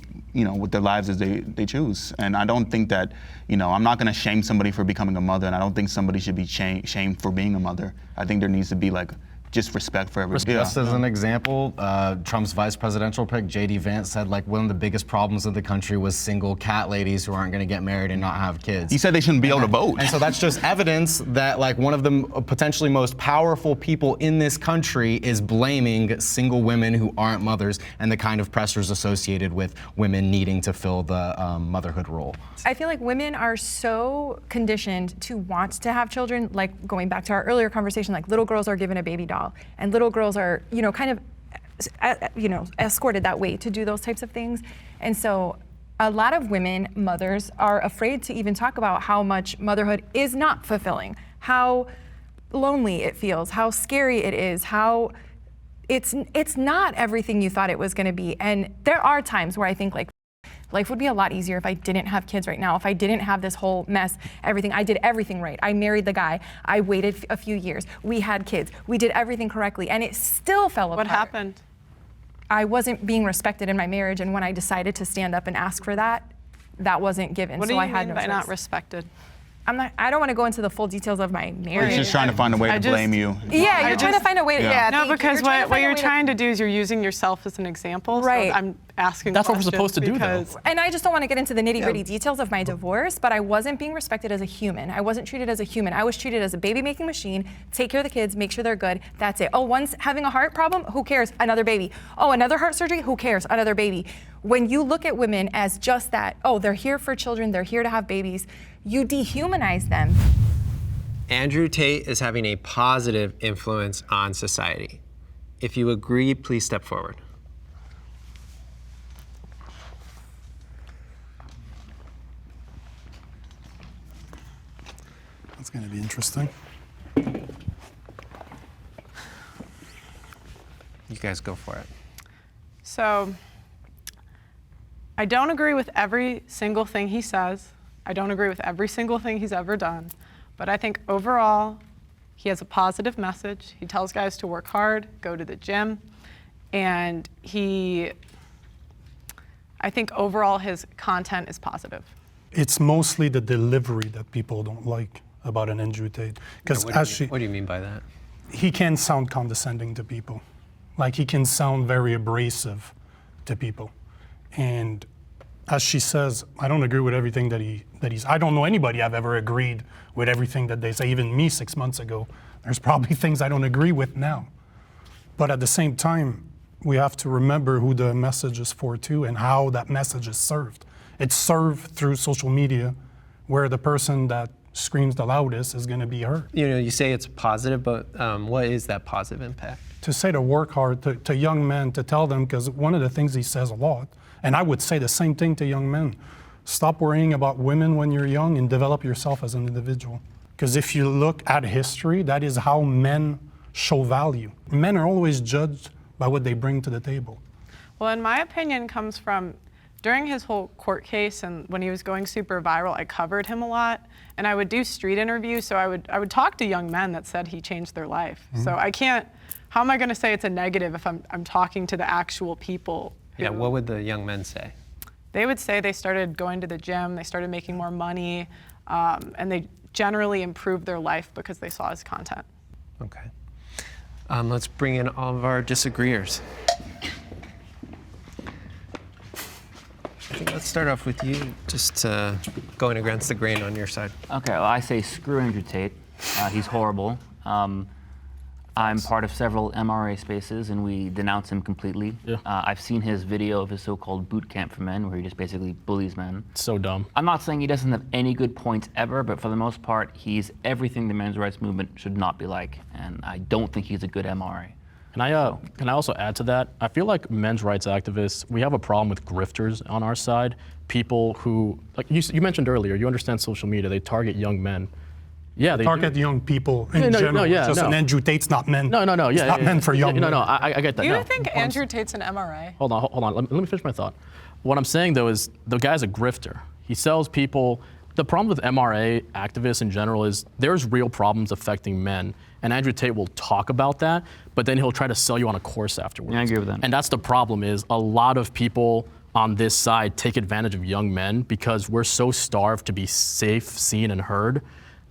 with their lives as they choose. And I don't think that, I'm not going to shame somebody for becoming a mother, and I don't think somebody should be shamed for being a mother. I think there needs to be like just respect for everybody. Just as an example, Trump's vice presidential pick, J.D. Vance, said like one of the biggest problems of the country was single cat ladies who aren't going to get married and not have kids. He said they shouldn't be able to vote. And so that's just evidence that like one of the potentially most powerful people in this country is blaming single women who aren't mothers and the kind of pressures associated with women needing to fill the motherhood role. I feel like women are so conditioned to want to have children, like going back to our earlier conversation, like little girls are given a baby doll, and little girls are, kind of, escorted that way to do those types of things. And so a lot of women, mothers, are afraid to even talk about how much motherhood is not fulfilling, how lonely it feels, how scary it is, how it's not everything you thought it was going to be. And there are times where I think like, life would be a lot easier if I didn't have kids right now, if I didn't have this whole mess, everything. I did everything right. I married the guy. I waited a few years. We had kids. We did everything correctly, and it still fell apart. What happened? I wasn't being respected in my marriage, and when I decided to stand up and ask for that, that wasn't given. What so do you I had mean no by choice. not respected? I don't want to go into the full details of my marriage. He's just trying to find a way to blame you. Yeah, you're trying to find a way to. Yeah. No, thank you. because You're what you're to find a way to- trying to do is you're using yourself as an example. Right. So I'm asking That's what we're questions supposed to do, though. because And I just don't want to get into the nitty-gritty details of my divorce, but I wasn't being respected as a human. I wasn't treated as a human. I was treated as a baby-making machine, take care of the kids, make sure they're good, that's it. Oh, one's having a heart problem? Who cares? Another baby. Oh, another heart surgery? Who cares? Another baby. When you look at women as just that, oh, they're here for children, they're here to have babies, you dehumanize them. Andrew Tate is having a positive influence on society. If you agree, please step forward. That's going to be interesting. You guys go for it. So I don't agree with every single thing he says. I don't agree with every single thing he's ever done. But I think overall, he has a positive message. He tells guys to work hard, go to the gym, and I think overall his content is positive. It's mostly the delivery that people don't like about an Andrew Tate. Because What do you mean by that? he can sound condescending to people. Like he can sound very abrasive to people. And as she says, I don't agree with everything that he's, I don't know anybody I've ever agreed with everything that they say, even me 6 months ago. There's probably things I don't agree with now. But at the same time, we have to remember who the message is for too and how that message is served. It's served through social media where the person that screams the loudest is gonna be heard. You know, you say it's positive, but what is that positive impact? To say to work hard, to young men, to tell them, because one of the things he says a lot, and I would say the same thing to young men, stop worrying about women when you're young and develop yourself as an individual. Because if you look at history, that is how men show value. Men are always judged by what they bring to the table. Well, in my opinion, comes from during his whole court case and when he was going super viral, I covered him a lot, and I would do street interviews. So I would talk to young men that said he changed their life. Mm-hmm. So I can't. How am I going to say it's a negative if I'm talking to the actual people? Yeah. What would the young men say? They would say they started going to the gym, they started making more money, and they generally improved their life because they saw his content. Okay. Let's bring in all of our disagreeers. I think let's start off with you, just going against the grain on your side. Okay, well, I say screw Andrew Tate. He's horrible. I'm part of several MRA spaces, and we denounce him completely. Yeah. I've seen his video of his so-called boot camp for men, where he just basically bullies men. So dumb. I'm not saying he doesn't have any good points ever, but for the most part, he's everything the men's rights movement should not be like, and I don't think he's a good MRA. Can I also add to that? I feel like men's rights activists, we have a problem with grifters on our side. People who, like you mentioned earlier, you understand social media, they target young men. Yeah, they target do. young people in general. An Andrew Tate's not meant. No. It's not meant for young men. I get that. You think Andrew Tate's an MRA? Hold on. Let me finish my thought. What I'm saying though is the guy's a grifter. He sells people. The problem with MRA activists in general is there's real problems affecting men, and Andrew Tate will talk about that, but then he'll try to sell you on a course afterwards. Yeah, I agree with that. And that's the problem is a lot of people on this side take advantage of young men because we're so starved to be safe, seen, and heard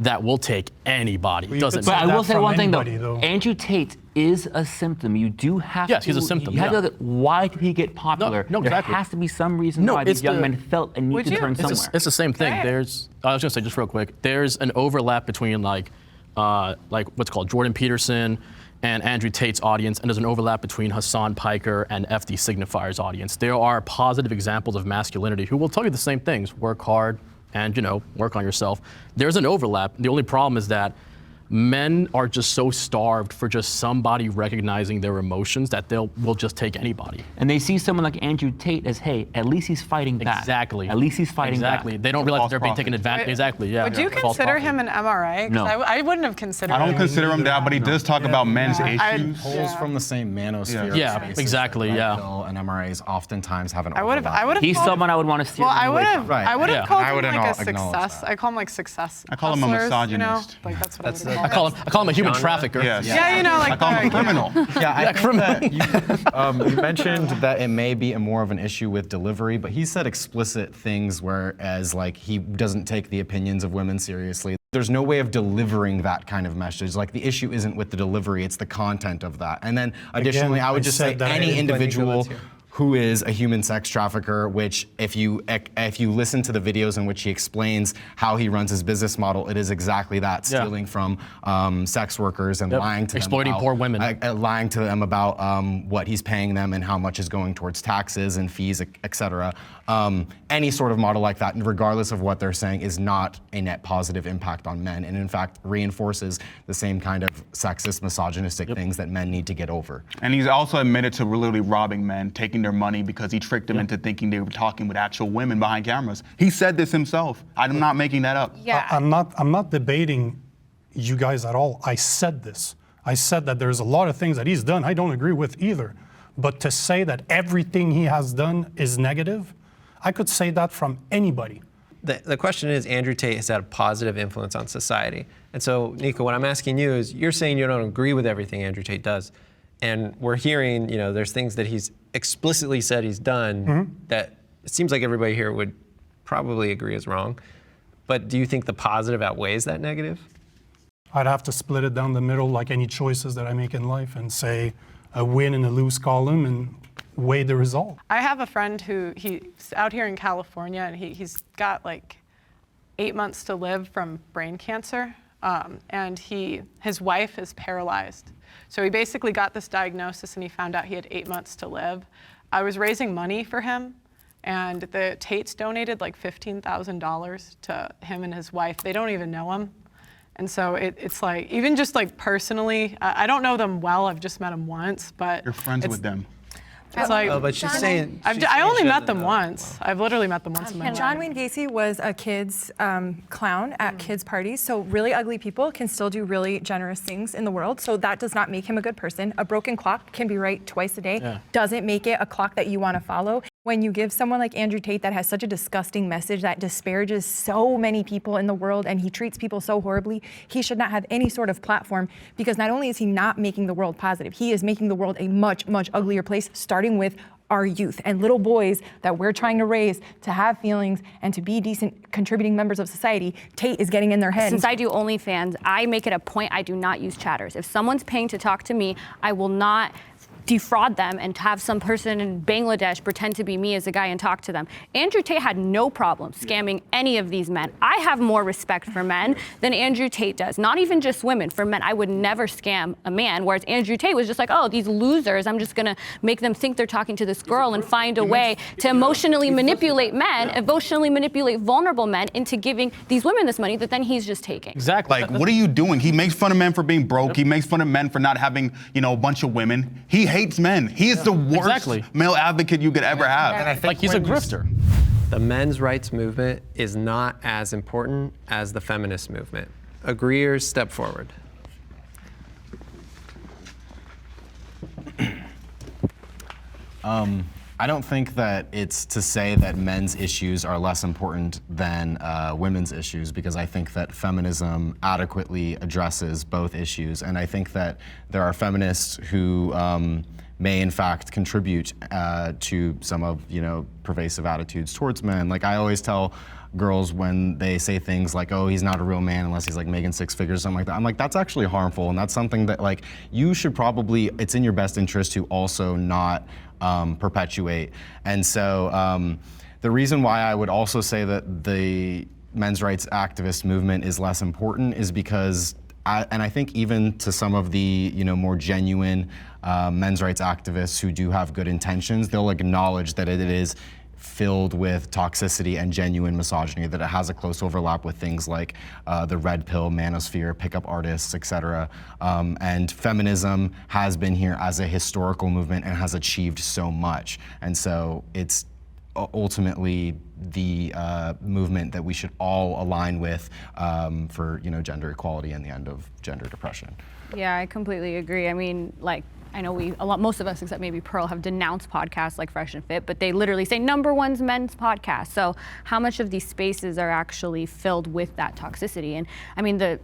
that will take anybody. But I will say one thing though. Andrew Tate is a symptom. You do have to. Yes, he's a symptom. You have to look at why did he get popular? No, exactly. There has to be some reason why these young men felt a need to turn somewhere. It's the same thing. I was gonna say just real quick. There's an overlap between like what's called Jordan Peterson and Andrew Tate's audience, and there's an overlap between Hassan Piker and FD Signifier's audience. There are positive examples of masculinity who will tell you the same things: work hard, and work on yourself. There's an overlap. The only problem is that men are just so starved for just somebody recognizing their emotions that will just take anybody. And they see someone like Andrew Tate as, hey, at least he's fighting back. Exactly. At least he's fighting back. They don't realize they're being taken advantage. Exactly. Yeah. Would you consider him an MRA? No. I wouldn't have considered him. I don't consider him that, but he does talk about men's issues. Pulls from the same manosphere. Yeah, spaces exactly. that Yeah. Bill and MRAs oftentimes have an I would overlap. have. He's someone I would want to steer. Well, I would have. Right. I would have Yeah. called I him would like a acknowledge success. that. I call him like success. I call him a hustlers, misogynist. Like that's what I would call him. I call him a human trafficker. Yes. Yeah, like I call him a criminal. Yeah, I think that you mentioned that it may be more of an issue with delivery, but he said explicit things whereas like he doesn't take the opinions of women seriously. There's no way of delivering that kind of message. Like the issue isn't with the delivery, it's the content of that. And then additionally, I would just say any individual who is a human sex trafficker, which if you listen to the videos in which he explains how he runs his business model, it is exactly that, stealing from sex workers and lying to exploiting them about, poor women. lying to them about what he's paying them and how much is going towards taxes and fees, et cetera. Any sort of model like that, regardless of what they're saying, is not a net positive impact on men, and in fact reinforces the same kind of sexist, misogynistic things that men need to get over. And he's also admitted to literally robbing men, taking their launder money because he tricked them into thinking they were talking with actual women behind cameras. He said this himself. I'm not making that up. Yeah. I'm not debating you guys at all. I said this. I said that there's a lot of things that he's done I don't agree with either. But to say that everything he has done is negative, I could say that from anybody. The question is, Andrew Tate has had a positive influence on society. And so, Nico, what I'm asking you is, you're saying you don't agree with everything Andrew Tate does. And we're hearing, there's things that he's explicitly said he's done that it seems like everybody here would probably agree is wrong. But do you think the positive outweighs that negative? I'd have to split it down the middle like any choices that I make in life and say a win and a lose column and weigh the result. I have a friend who he's out here in California, and he's got like 8 months to live from brain cancer, and his wife is paralyzed. So he basically got this diagnosis, and he found out he had 8 months to live. I was raising money for him, and the Tates donated like $15,000 to him and his wife. They don't even know him. And so it's like, even just like personally, I don't know them well, I've just met them once, but You're friends with them. it's like, But she's saying I only met them once. I've literally met them once in my life. John Wayne Gacy was a kid's clown at kids' parties. So really ugly people can still do really generous things in the world. So that does not make him a good person. A broken clock can be right twice a day. Doesn't make it a clock that you want to follow. When you give someone like Andrew Tate that has such a disgusting message that disparages so many people in the world and he treats people so horribly, he should not have any sort of platform, because not only is he not making the world positive, he is making the world a much, much uglier place, starting with our youth and little boys that we're trying to raise to have feelings and to be decent contributing members of society. Tate is getting in their head. Since I do OnlyFans, I make it a point I do not use chatters. If someone's paying to talk to me, I will not defraud them and have some person in Bangladesh pretend to be me as a guy and talk to them. Andrew Tate had no problem scamming any of these men. I have more respect for men than Andrew Tate does. Not even just women. For men, I would never scam a man, whereas Andrew Tate was just like, oh, these losers, I'm just gonna make them think they're talking to this girl and find a way to emotionally manipulate men, emotionally manipulate vulnerable men into giving these women this money that then he's just taking. Exactly. Like, what are you doing? He makes fun of men for being broke. He makes fun of men for not having, a bunch of women. He hates men. He is the worst male advocate you could ever have. And I think Like he's a grifter. the men's rights movement is not as important as the feminist movement. Agreeers, step forward. I don't think that it's to say that men's issues are less important than women's issues, because I think that feminism adequately addresses both issues. And I think that there are feminists who may in fact contribute to some of, pervasive attitudes towards men. Like, I always tell girls when they say things like, oh, he's not a real man unless he's like making six figures or something like that, I'm like, that's actually harmful, and that's something that like you should probably, it's in your best interest to also not perpetuate. And so the reason why I would also say that the men's rights activist movement is less important is because I think even to some of the more genuine men's rights activists who do have good intentions, they'll acknowledge that it is filled with toxicity and genuine misogyny, that it has a close overlap with things like the red pill, manosphere, pickup artists, etc. And feminism has been here as a historical movement and has achieved so much. And so it's ultimately the movement that we should all align with for gender equality and the end of gender depression. Yeah, I completely agree. I mean, I know most of us, except maybe Pearl, have denounced podcasts like Fresh and Fit, but they literally say #1's men's podcast. So how much of these spaces are actually filled with that toxicity? And I mean, the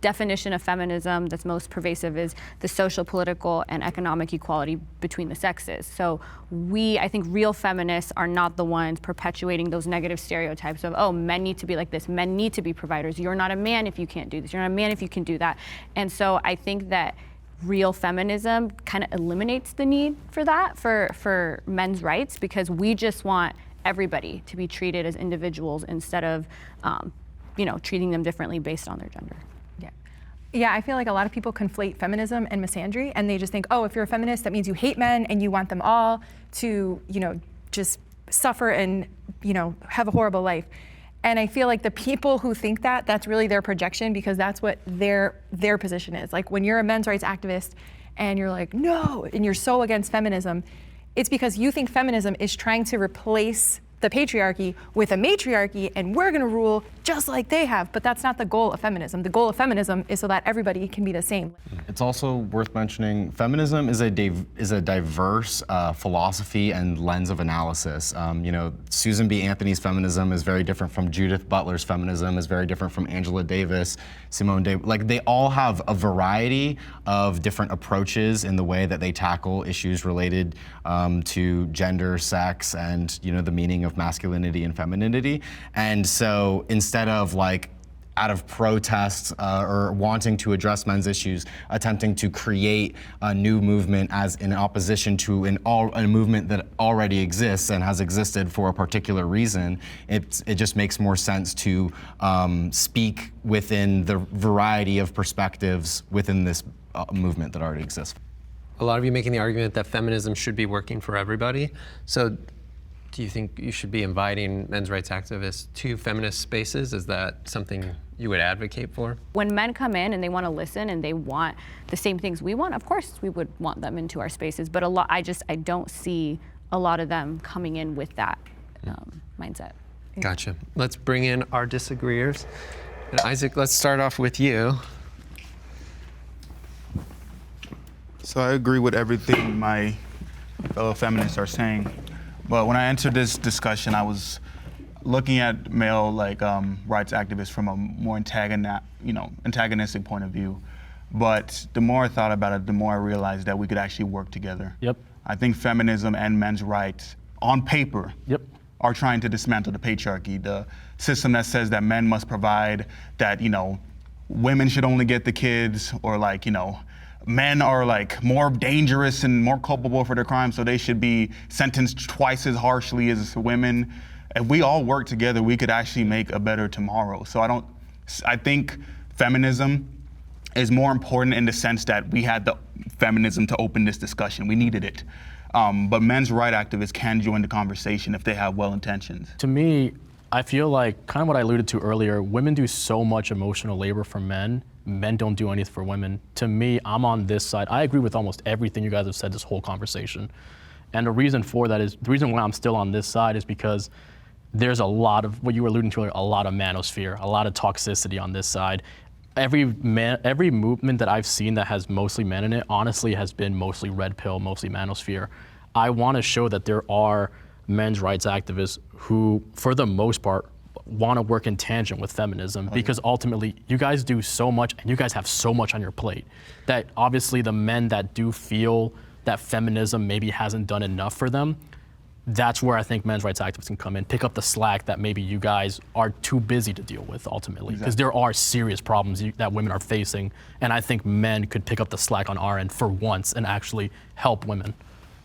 definition of feminism that's most pervasive is the social, political, and economic equality between the sexes. So I think real feminists are not the ones perpetuating those negative stereotypes of, oh, men need to be like this, men need to be providers, you're not a man if you can't do this, you're not a man if you can do that. And so I think that real feminism kind of eliminates the need for that, for men's rights, because we just want everybody to be treated as individuals instead of, treating them differently based on their gender. Yeah, I feel like a lot of people conflate feminism and misandry, and they just think, oh, if you're a feminist, that means you hate men and you want them all to, just suffer and, have a horrible life. And I feel like the people who think that, that's really their projection, because that's what their position is. Like, when you're a men's rights activist and you're like, no, and you're so against feminism, It's because you think feminism is trying to replace the patriarchy with a matriarchy, and we're going to rule just like they have. But that's not the goal of feminism. The goal of feminism is so that everybody can be the same. It's also worth mentioning feminism is a diverse philosophy and lens of analysis. You know, Susan B. Anthony's feminism is very different from Judith Butler's feminism, is very different from Angela Davis, Simone Davis. Like, they all have a variety of different approaches in the way that they tackle issues related to gender, sex, and, you know, the meaning of masculinity and femininity. And so instead of like out of protest or wanting to address men's issues, attempting to create a new movement as in opposition to a movement that already exists and has existed for a particular reason, it just makes more sense to speak within the variety of perspectives within this movement that already exists. A lot of you making the argument that feminism should be working for everybody. So do you think you should be inviting men's rights activists to feminist spaces? Is that something you would advocate for? When men come in and they want to listen and they want the same things we want, of course we would want them into our spaces. But I don't see a lot of them coming in with that mindset. Gotcha. Let's bring in our disagreeers. And Isaac, let's start off with you. So I agree with everything my fellow feminists are saying. But when I entered this discussion, I was looking at male rights activists from a more antagonistic point of view. But the more I thought about it, the more I realized that we could actually work together. Yep. I think feminism and men's rights, on paper, are trying to dismantle the patriarchy, the system that says that men must provide, that women should only get the kids, or men are more dangerous and more culpable for their crimes, so they should be sentenced twice as harshly as women. If we all work together, we could actually make a better tomorrow. So I think feminism is more important in the sense that we had the feminism to open this discussion. We needed it. But men's rights activists can join the conversation if they have well intentions. To me, I feel like kind of what I alluded to earlier, women do so much emotional labor for men. Men don't do anything for women. To me, I'm on this side. I agree with almost everything you guys have said this whole conversation. And the reason for that is, the reason why I'm still on this side is because there's a lot of, what you were alluding to earlier, a lot of manosphere, a lot of toxicity on this side. Every movement that I've seen that has mostly men in it, honestly, has been mostly red pill, mostly manosphere. I want to show that there are men's rights activists who, for the most part, want to work in tangent with feminism, because ultimately you guys do so much and you guys have so much on your plate that obviously the men that do feel that feminism maybe hasn't done enough for them, that's where I think men's rights activists can come in, pick up the slack that maybe you guys are too busy to deal with ultimately, because there are serious problems that women are facing, and I think men could pick up the slack on our end for once and actually help women.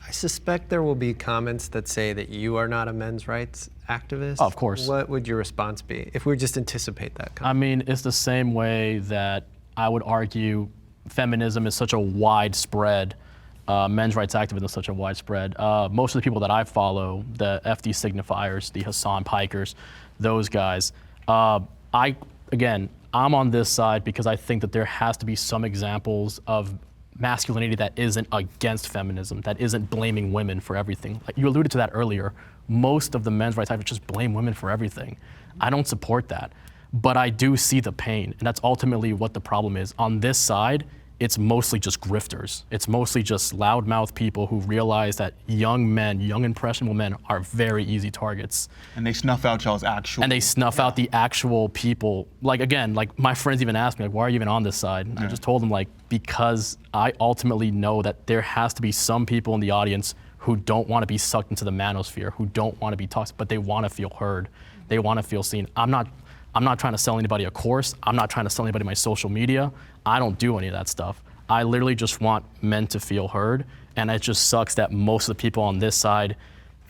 I suspect there will be comments that say that you are not a men's rights activist. Of course. What would your response be if we just anticipate that comment? I mean, it's the same way that I would argue feminism is such a widespread, men's rights activism is such a widespread. Most of the people that I follow, the FD signifiers, the Hassan Pikers, those guys, I'm on this side because I think that there has to be some examples of masculinity that isn't against feminism, that isn't blaming women for everything. Like you alluded to that earlier, most of the men's rights activists just blame women for everything. I don't support that, but I do see the pain, and that's ultimately what the problem is. On this side, it's mostly just grifters. It's mostly just loudmouth people who realize that young men, young impressionable men, are very easy targets. And they snuff out y'all's actual. And they snuff out the actual people. Like again, like my friends even asked me, like, why are you even on this side? And I just told them, like, because I ultimately know that there has to be some people in the audience who don't want to be sucked into the manosphere, who don't want to be toxic, but they want to feel heard. They want to feel seen. I'm not trying to sell anybody a course. I'm not trying to sell anybody my social media. I don't do any of that stuff. I literally just want men to feel heard. And it just sucks that most of the people on this side,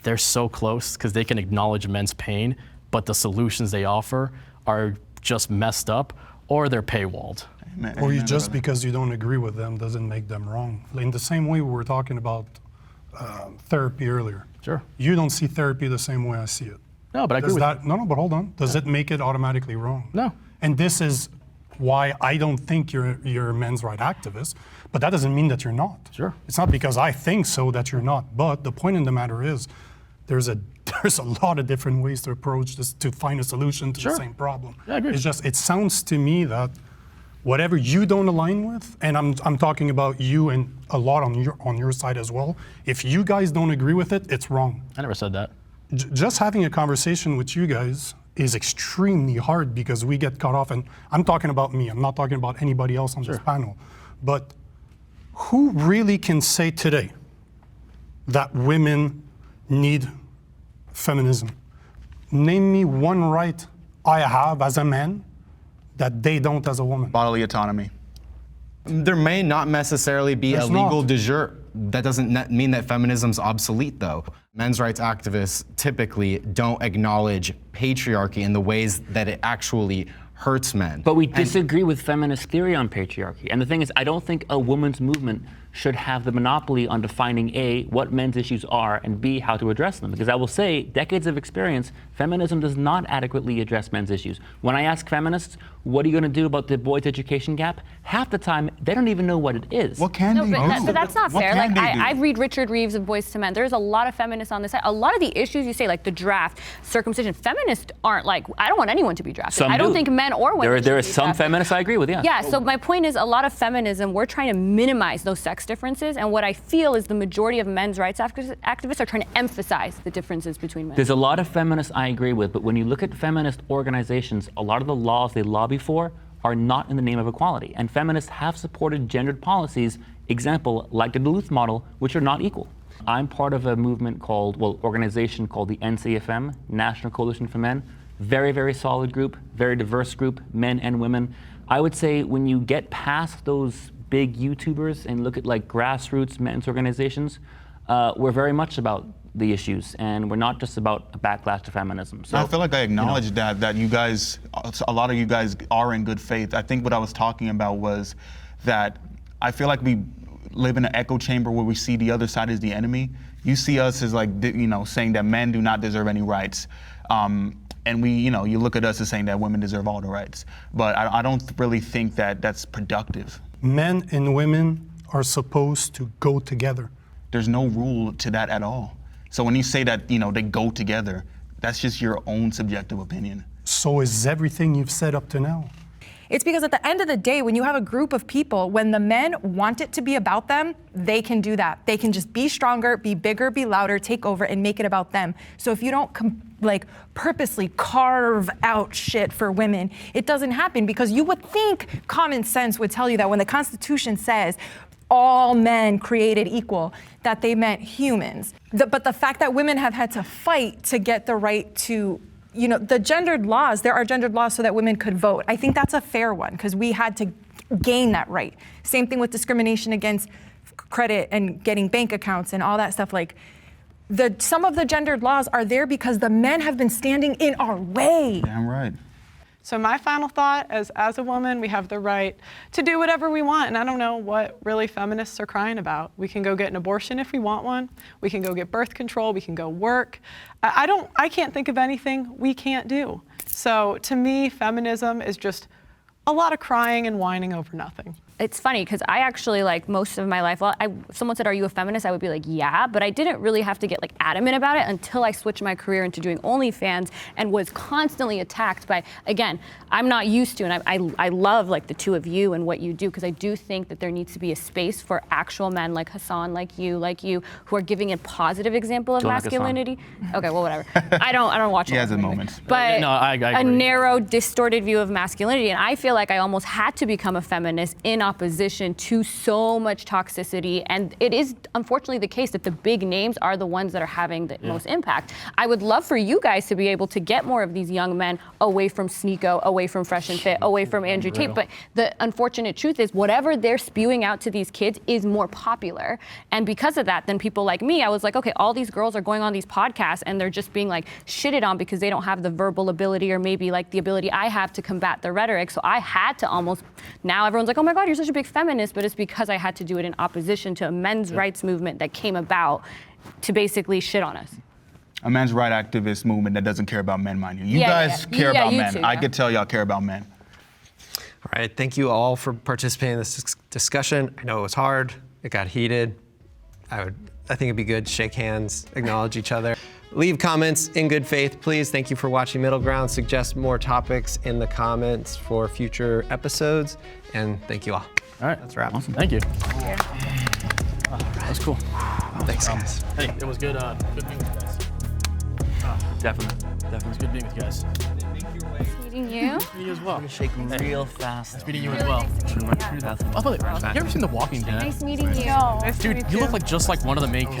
they're so close because they can acknowledge men's pain, but the solutions they offer are just messed up or they're paywalled. Or you just because you don't agree with them doesn't make them wrong. In the same way we were talking about therapy earlier. Sure. You don't see therapy the same way I see it. No, but I agree with that. No, but hold on. Does it make it automatically wrong? No. And this is why I don't think you're a men's rights activist, but that doesn't mean that you're not. Sure. It's not because I think so that you're not. But the point in the matter is, there's a lot of different ways to approach this to find a solution to the same problem. Yeah, I agree. It's just, it sounds to me that whatever you don't align with, and I'm talking about you and a lot on your side as well, if you guys don't agree with it, it's wrong. I never said that. Just having a conversation with you guys is extremely hard because we get cut off, and I'm talking about me, I'm not talking about anybody else on this panel. But who really can say today that women need feminism? Name me one right I have as a man that they don't as a woman. Bodily autonomy. There may not necessarily be There's a legal not. de jure. That doesn't mean that feminism's obsolete, though. Men's rights activists typically don't acknowledge patriarchy in the ways that it actually hurts men. But we disagree with feminist theory on patriarchy. And the thing is, I don't think a women's movement should have the monopoly on defining A, what men's issues are, and B, how to address them. Because I will say, decades of experience, feminism does not adequately address men's issues. When I ask feminists, what are you going to do about the boys' education gap? Half the time, they don't even know what it is. What can they do? But that's not What fair. can Like they do? I read Richard Reeves of Boys to Men. There's a lot of feminists on this side. A lot of the issues you say, like the draft, circumcision, feminists aren't like, I don't want anyone to be drafted. Some I don't do. think men or women There are should be some drafted. feminists I agree with, yeah. Yeah, so my point is a lot of feminism, we're trying to minimize those sex differences. And what I feel is the majority of men's rights activists are trying to emphasize the differences between men. There's a lot of feminists I agree with, but when you look at feminist organizations, a lot of the laws they lobby for are not in the name of equality. And feminists have supported gendered policies, example, like the Duluth model, which are not equal. I'm part of a movement organization called the NCFM, National Coalition for Men. Very, very solid group, very diverse group, men and women. I would say when you get past those big YouTubers and look at like grassroots men's organizations, we're very much about the issues, and we're not just about a backlash to feminism. So I feel like I acknowledge that you guys, a lot of you guys are in good faith. I think what I was talking about was that I feel like we live in an echo chamber where we see the other side as the enemy. You see us as like, saying that men do not deserve any rights. And we, you look at us as saying that women deserve all the rights. But I don't really think that that's productive. Men and women are supposed to go together. There's no rule to that at all. So when you say that, they go together, that's just your own subjective opinion. So is everything you've said up to now. It's because at the end of the day, when you have a group of people, when the men want it to be about them, they can do that. They can just be stronger, be bigger, be louder, take over, and make it about them. So if you don't purposely carve out shit for women, it doesn't happen, because you would think common sense would tell you that when the Constitution says all men created equal, that they meant humans. But the fact that women have had to fight to get the right to, the gendered laws, there are gendered laws so that women could vote. I think that's a fair one, because we had to gain that right. Same thing with discrimination against credit and getting bank accounts and all that stuff. Some of the gendered laws are there because the men have been standing in our way. Damn right. So my final thought is, as a woman, we have the right to do whatever we want. And I don't know what really feminists are crying about. We can go get an abortion if we want one. We can go get birth control. We can go work. I can't think of anything we can't do. So to me, feminism is just a lot of crying and whining over nothing. It's funny because I actually, most of my life, someone said, are you a feminist? I would be like, yeah, but I didn't really have to get adamant about it until I switched my career into doing OnlyFans and was constantly attacked by, again, I'm not used to, and I love the two of you and what you do, because I do think that there needs to be a space for actual men like Hassan, like you, who are giving a positive example of Don't like Hassan. masculinity. Okay, well, whatever. I don't watch. He has a his moments. But No, I agree. a narrow, distorted view of masculinity, and I feel like I almost had to become a feminist in opposition to so much toxicity. And it is unfortunately the case that the big names are the ones that are having the most impact. I would love for you guys to be able to get more of these young men away from Sneeko, away from Fresh and Fit, away from Andrew Tate. But the unfortunate truth is whatever they're spewing out to these kids is more popular. And because of that, then people like me, I was like, okay, all these girls are going on these podcasts and they're just being shitted on because they don't have the verbal ability or maybe the ability I have to combat the rhetoric. So I had to almost, now everyone's like, oh my God, you're such a big feminist, but it's because I had to do it in opposition to a men's rights movement that came about to basically shit on us. A men's right activist movement that doesn't care about men, mind you. You Yeah, guys yeah. care Yeah, about you men. too, I yeah. could tell y'all care about men. All right, thank you all for participating in this discussion. I know it was hard, it got heated. I think it'd be good to shake hands, acknowledge each other. Leave comments in good faith, please. Thank you for watching Middle Ground. Suggest more topics in the comments for future episodes, and thank you all. All right. That's a wrap. Awesome. Thank you. That's cool. Thanks, guys. Hey, it was good being with you guys. Definitely. It was good being with you guys. Meeting you. Nice meeting you as well. Shake real fast. Nice meeting you as well. Oh, by the way, have you ever seen The Walking Dead? Nice meeting you. Dude, you look like just like one of the main characters.